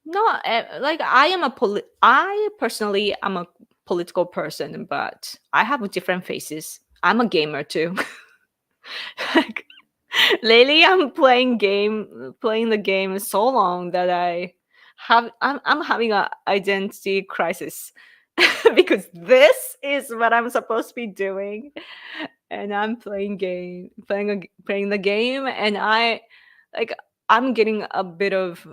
not like I personally am a political person, but I have different faces. I'm a gamer too. Like, lately I'm playing the game so long that I'm having a identity crisis. Because this is what I'm supposed to be doing, and I'm playing the game, and I'm getting a bit of,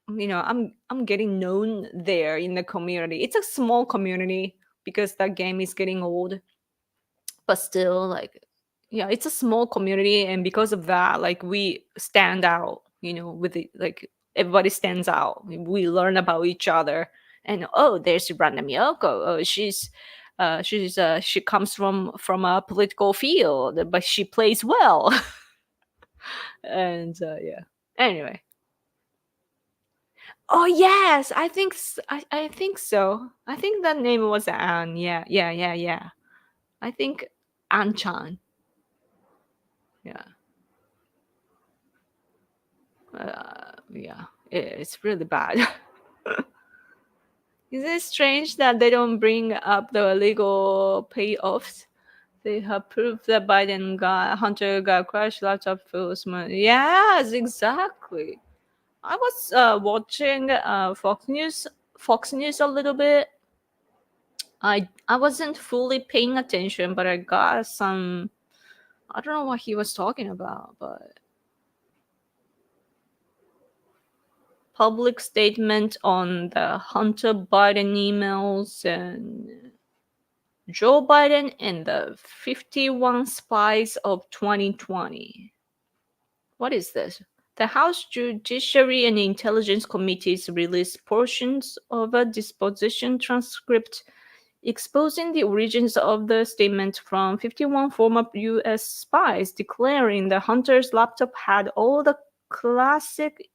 I'm getting known there in the community. It's a small community because that game is getting old, but still, like, yeah, it's a small community, and because of that, like we stand out, with the like everybody stands out. We learn about each other, and oh, there's random Yoko. Oh, she comes from a political field, but she plays well. And yeah. Anyway. Oh yes, I think so. I think that name was Anne. Yeah, yeah, yeah, yeah. I think An Chan. Yeah. Yeah. It's really bad. Is it strange that they don't bring up the legal payoffs? They have proof that Hunter got crashed laptop full money. Yes, exactly. I was watching Fox News a little bit. I wasn't fully paying attention, but I got some. I don't know what he was talking about, but public statement on the Hunter Biden emails and Joe Biden and the 51 spies of 2020. What is this? The House Judiciary and Intelligence Committees released portions of a disposition transcript exposing the origins of the statement from 51 former US spies, declaring the Hunter's laptop had all the classic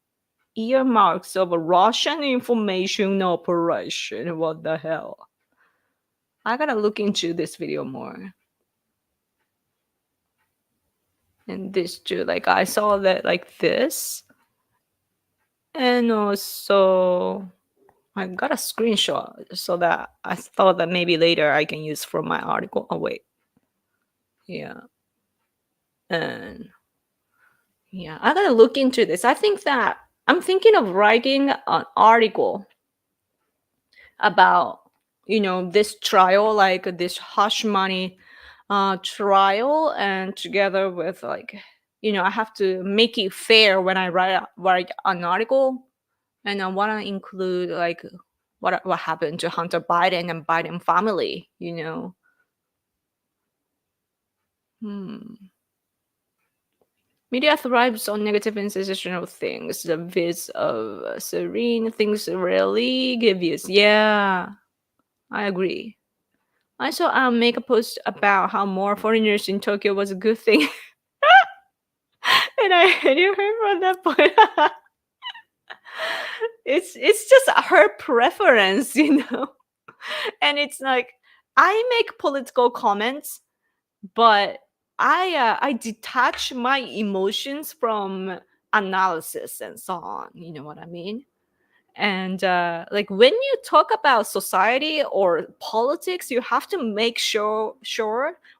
earmarks of a Russian information operation. What the hell? I gotta look into this video more. And this too, like I saw that like this. And also I got a screenshot so that I thought that maybe later I can use for my article. Oh wait. Yeah. And yeah, I gotta look into this. I think that I'm thinking of writing an article about this trial, like this hush money trial, and together with like I have to make it fair when I write an article, and I want to include like what happened to Hunter Biden and Biden family. Hmm. Media thrives on negative and sensational things. The viz of serene things rarely give views. Yeah, I agree. I saw make a post about how more foreigners in Tokyo was a good thing. And I knew her from that point. It's just her preference. And it's like I make political comments, but I detach my emotions from analysis and so on. You know what I mean? And like when you talk about society or politics, you have to make sure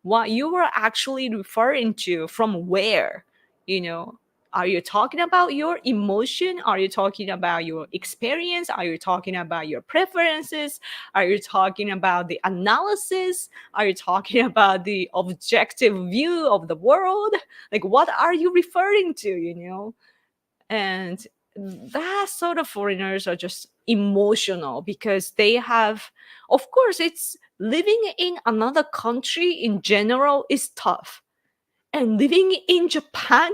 what you are actually referring to from where. you know are you talking about your emotion? Are you talking about your experience? Are you talking about your preferences? Are you talking about the analysis? Are you talking about the objective view of the world? Like what are you referring to? And that sort of foreigners are just emotional because they have, of course, it's living in another country in general is tough, and living in Japan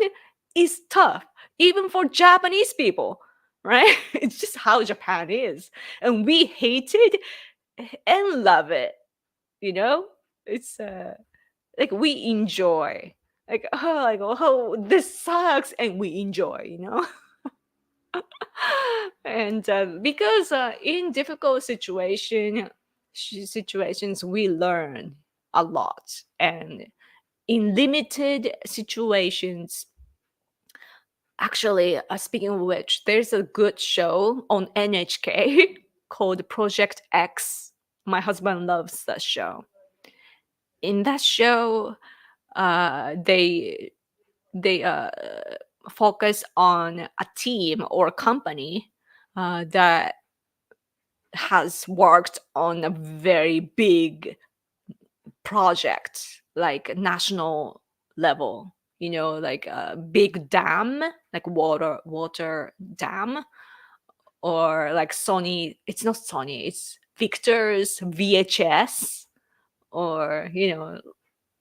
is tough, even for Japanese people, right? It's just how Japan is, and we hate it and love it. It's like we enjoy, like oh, this sucks, and we enjoy. And because in difficult situations we learn a lot, and in limited situations, actually, speaking of which, there's a good show on NHK called Project X. My husband loves that show. In that show, they focus on a team or a company that has worked on a very big project, like national level, like a big dam, like water dam, or like Sony. It's not Sony, it's Victor's VHS, or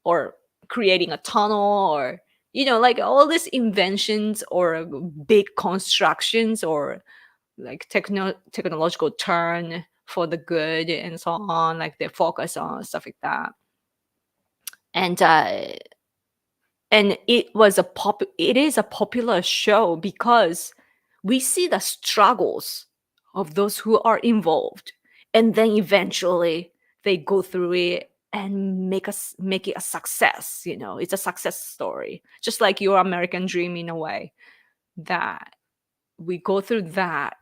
or creating a tunnel, or like all these inventions or big constructions, or like technological turn for the good and so on, like they focus on stuff like that. And it is a popular show because we see the struggles of those who are involved, and then eventually they go through it and make it a success. It's a success story, just like your American dream, in a way, that we go through that,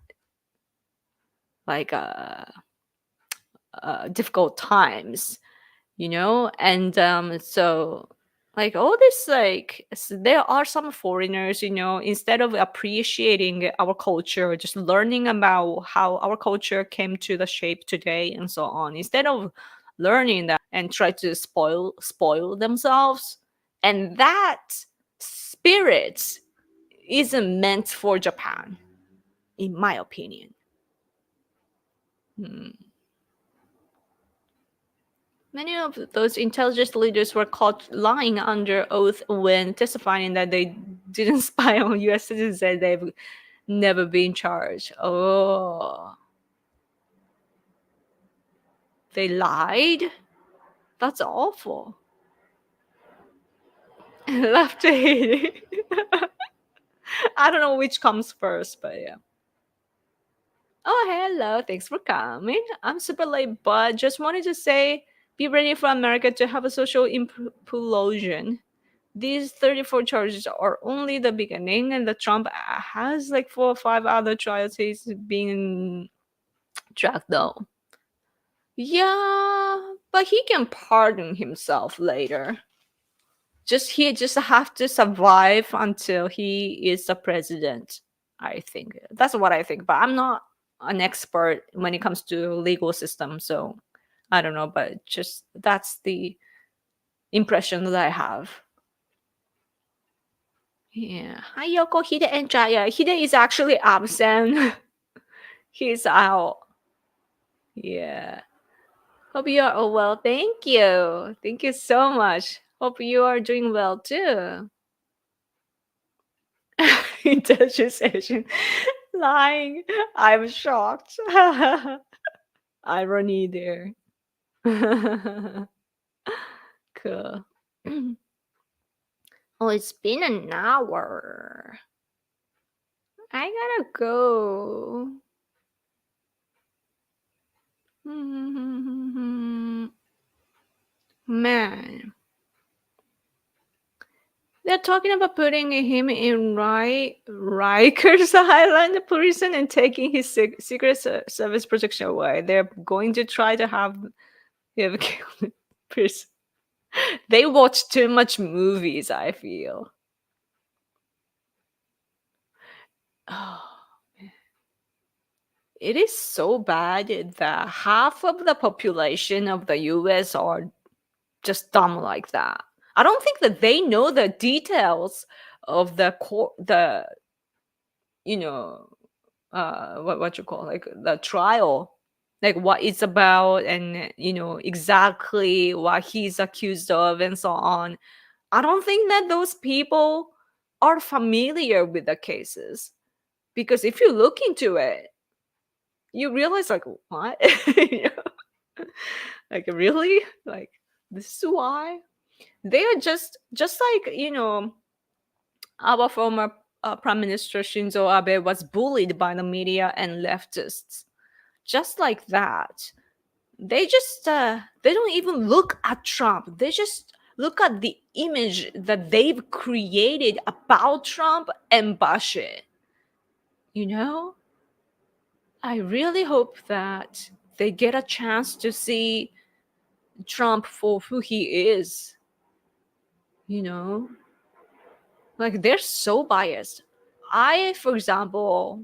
like difficult times, and so like all this, like there are some foreigners, instead of appreciating our culture, just learning about how our culture came to the shape today and so on, instead of learning that and try to spoil themselves. And that spirit isn't meant for Japan, in my opinion. Many of those intelligence leaders were caught lying under oath when testifying that they didn't spy on U.S. citizens and they've never been charged. Oh. They lied? That's awful. Love to hate it. I don't know which comes first, but yeah. Oh, hello. Thanks for coming. I'm super late, but just wanted to say, be ready for America to have a social implosion. These 34 charges are only the beginning, and the Trump has like 4 or 5 other trials he's being dragged down. Yeah, but he can pardon himself later. He just have to survive until he is the president. I think that's what I think, but I'm not an expert when it comes to legal system, so I don't know. But just that's the impression that I have. Yeah. Hi, Yoko, Hide, and Jaya. Hide is actually absent. He's out. Yeah. Hope you are all well. Thank you. Thank you so much. Hope you are doing well too. Intelligence agent lying. I'm shocked. Irony there. Cool. Oh, it's been an hour. I gotta go. Man. They're talking about putting him in Rikers Island prison and taking his Secret Service protection away. They're going to try to have him killed in prison. They watch too much movies, I feel. Oh, man. It is so bad that half of the population of the US are just dumb like that. I don't think that they know the details of the what you call, like the trial, like what it's about, and exactly what he's accused of and so on. I don't think that those people are familiar with the cases, because if you look into it, you realize like, what? Like, really? Like, this is why they are just like our former Prime Minister Shinzo Abe was bullied by the media and leftists, just like that. They just they don't even look at Trump. They just look at the image that they've created about Trump and bash it. I really hope that they get a chance to see Trump for who he is. Like, they're so biased. For example,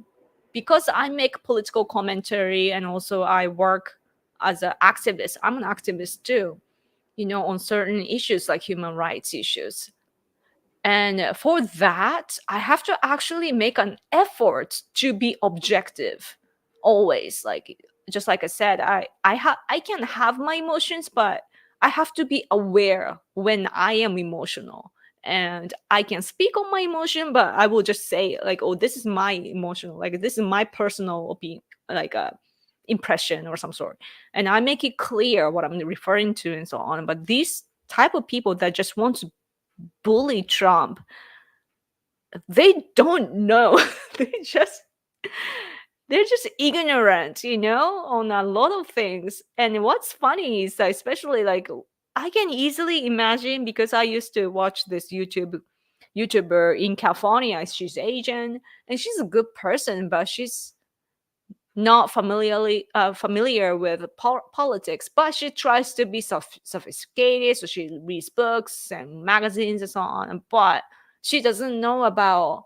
because I make political commentary and also I work as an activist, I'm an activist too, on certain issues like human rights issues. And for that, I have to actually make an effort to be objective always. Like, just like I said, I can have my emotions, but I have to be aware when I am emotional. And I can speak on my emotion, but I will just say like, oh, this is my emotional, like this is my personal opinion, like impression or some sort. And I make it clear what I'm referring to and so on. But these type of people that just want to bully Trump, they don't know. they just they're just ignorant, on a lot of things. And what's funny is that especially like I can easily imagine, because I used to watch this YouTuber in California. She's Asian and she's a good person, but she's not familiar with politics. But she tries to be sophisticated, so she reads books and magazines and so on. But she doesn't know about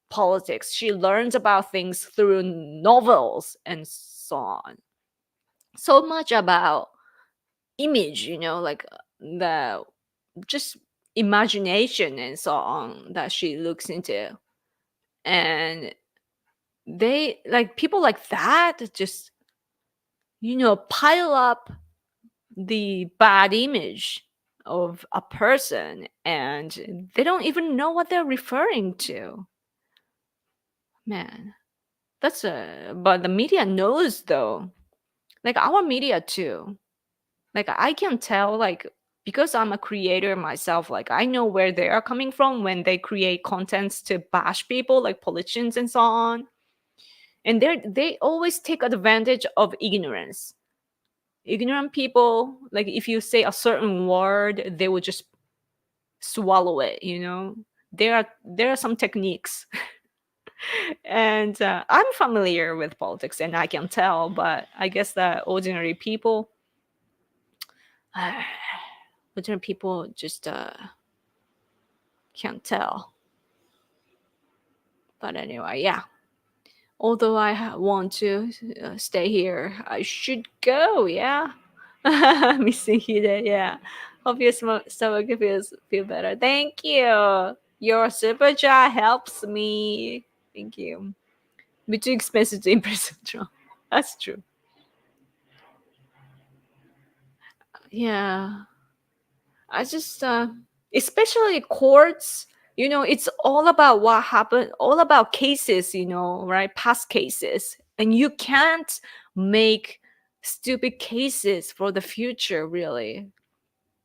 politics. She learns about things through novels and so on. So much about image, like the just imagination and so on that she looks into. And they like people like that just pile up the bad image of a person, and they don't even know what they're referring to. Man, but the media knows though. Like our media too. Like I can tell, like, because I'm a creator myself, like I know where they are coming from when they create contents to bash people like politicians and so on. And they always take advantage of ignorance. Ignorant people, like if you say a certain word, they will just swallow it, there are some techniques. And I'm familiar with politics and I can tell, but I guess that ordinary people just can't tell. But anyway, yeah, although I want to stay here, I should go. Yeah. Missing you there. Yeah, hope your stomach feel better. Thank you. Your super chat helps me. Thank you. Be too expensive to impress Trump. That's true. Yeah, I just especially courts, it's all about what happened, all about cases, right? Past cases. And you can't make stupid cases for the future, really.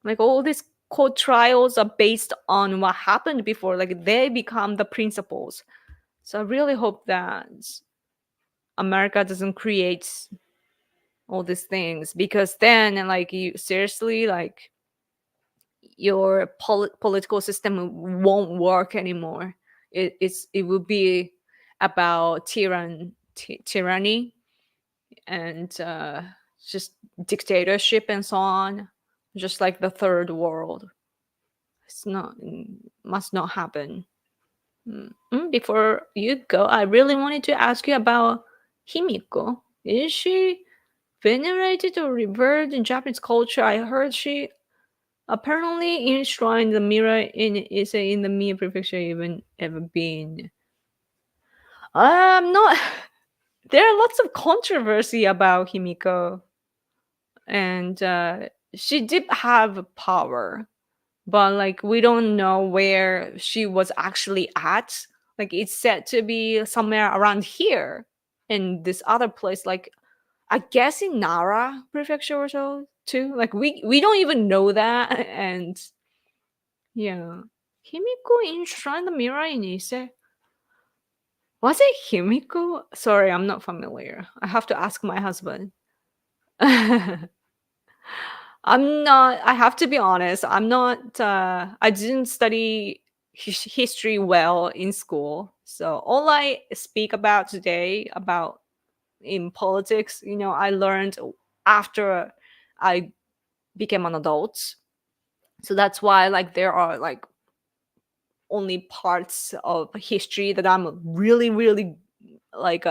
Like all these court trials are based on what happened before, like they become the principles. So I really hope that America doesn't create all these things, because then like you seriously like your political system won't work anymore. It will be about tyranny and just dictatorship and so on, just like the third world. It's not must not happen. Before you go, I really wanted to ask you about Himiko. Is she venerated or revered in Japanese culture? I heard she apparently enshrined the mirror in the Mie prefecture even ever been. I'm not. There are lots of controversy about Himiko, and she did have power, but like we don't know where she was actually at. Like it's said to be somewhere around here, in this other place, like I guess in Nara prefecture or so too. Like we don't even know that. And yeah, Himiko enshrined the mirror in Ise. Was it Himiko? Sorry, I'm not familiar. I have to ask my husband. I'm not. I have to be honest. I'm not. I didn't study history well in school, so all I speak about today about in politics, I learned after I became an adult. So that's why like there are like only parts of history that I'm really really like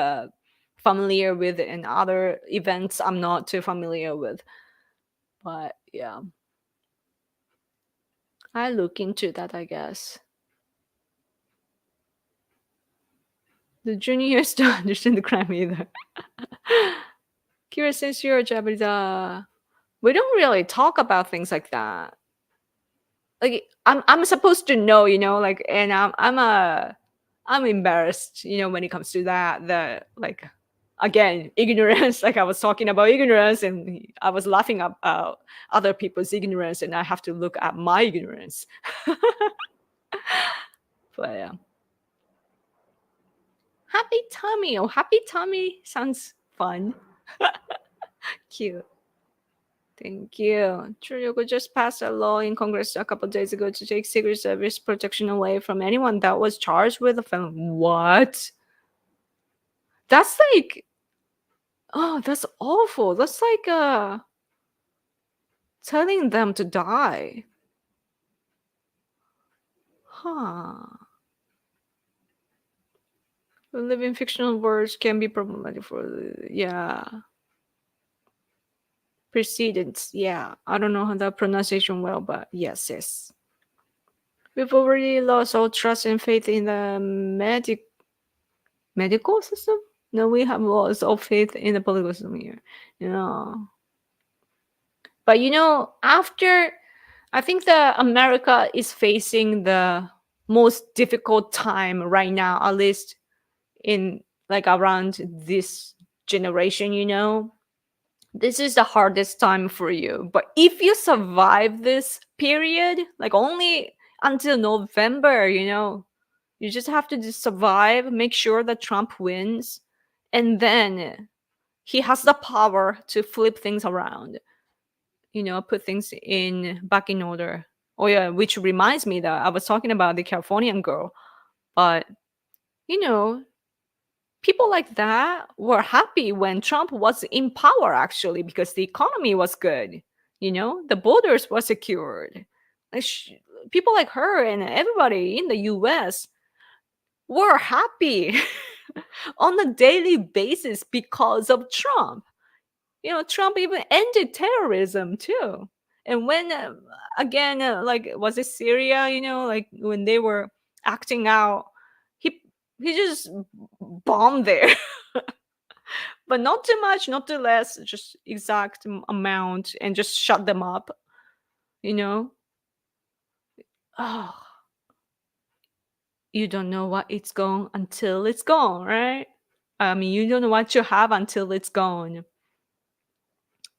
familiar with, and other events I'm not too familiar with. But yeah, I look into that, I guess. The juniors don't understand the crime either. Kira, since you're a Japanese, We don't really talk about things like that. Like I'm supposed to know, like, and I'm embarrassed, when it comes to that. The like again, ignorance. Like I was talking about ignorance, and I was laughing about other people's ignorance, and I have to look at my ignorance. But yeah, happy tummy. Oh, happy tummy sounds fun. Cute. Thank you. Trudeau just passed a law in Congress a couple days ago to take Secret Service protection away from anyone that was charged with a felony. What? That's like, oh, that's awful. That's like telling them to die. Huh. Living fictional words can be problematic for, yeah. Precedents, yeah. I don't know how the pronunciation well, but yes, yes. We've already lost all trust and faith in the medical system. No, we have lost all faith in the political system here. But after, I think that America is facing the most difficult time right now, at least in like around this generation. This is the hardest time for you. But if you survive this period, like only until November, you just have to just survive, make sure that Trump wins, and then he has the power to flip things around, put things back in order. Oh yeah, which reminds me that I was talking about the Californian girl, but people like that were happy when Trump was in power, actually, because the economy was good. The borders were secured. Like people like her and everybody in the US were happy on a daily basis because of Trump. Trump even ended terrorism too. And when, again, like, was it Syria, like when they were acting out, he just bombed there. But not too much, not too less, just exact amount, and just shut them up, Oh, you don't know what it's gone until it's gone, right? I mean, you don't know what you have until it's gone.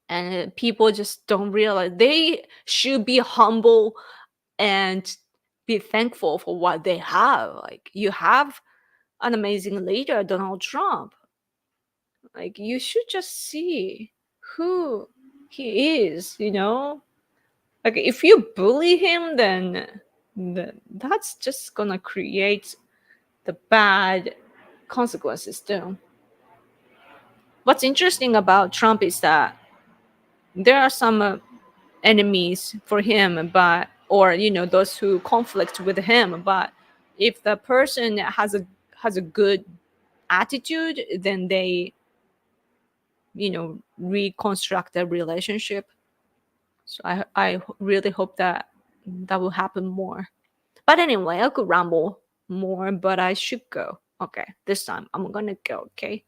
And people just don't realize they should be humble and be thankful for what they have. Like, you have an amazing leader, Donald Trump. Like, you should just see who he is, Like, if you bully him, then that's just gonna create the bad consequences too. What's interesting about Trump is that there are some enemies for him, but or those who conflict with him. But if the person has a good attitude, then they reconstruct their relationship. So I really hope that will happen more. But anyway, I could ramble more, but I should go. Okay, this time I'm gonna go. Okay.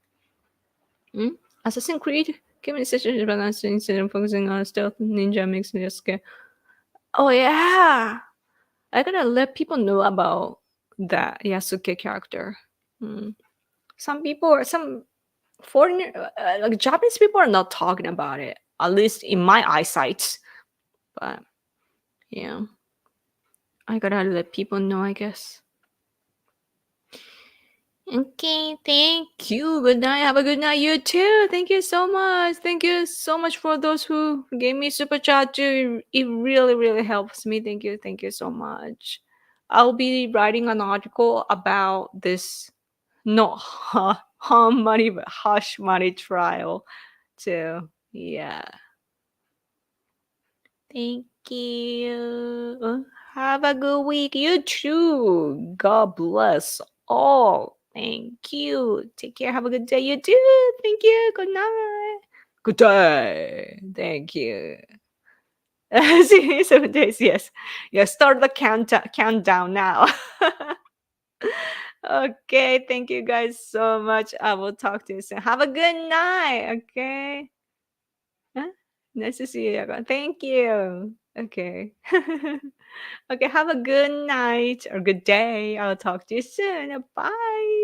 Assassin's Creed. Give me session balance instead of focusing on stealth. Ninja makes me scared. Oh yeah, I gotta let people know about that Yasuke character. Some foreigner, like Japanese people, are not talking about it. At least in my eyesight. But yeah, I gotta let people know, I guess. Okay, thank you. Good night. Have a good night. You too. Thank you so much. Thank you so much for those who gave me super chat too. It really, really helps me. Thank you. Thank you so much. I'll be writing an article about this not money but hush money trial too. Yeah. Thank you. Have a good week. You too. God bless all. Thank you. Take care. Have a good day. You too. Thank you. Good night. Good day. Thank you. See you 7 days. Yes. Yeah. Start the countdown now. Okay. Thank you guys so much. I will talk to you soon. Have a good night. Okay. Huh? Nice to see you, Yaga. Thank you. Okay. Okay, have a good night or good day. I'll talk to you soon. Bye.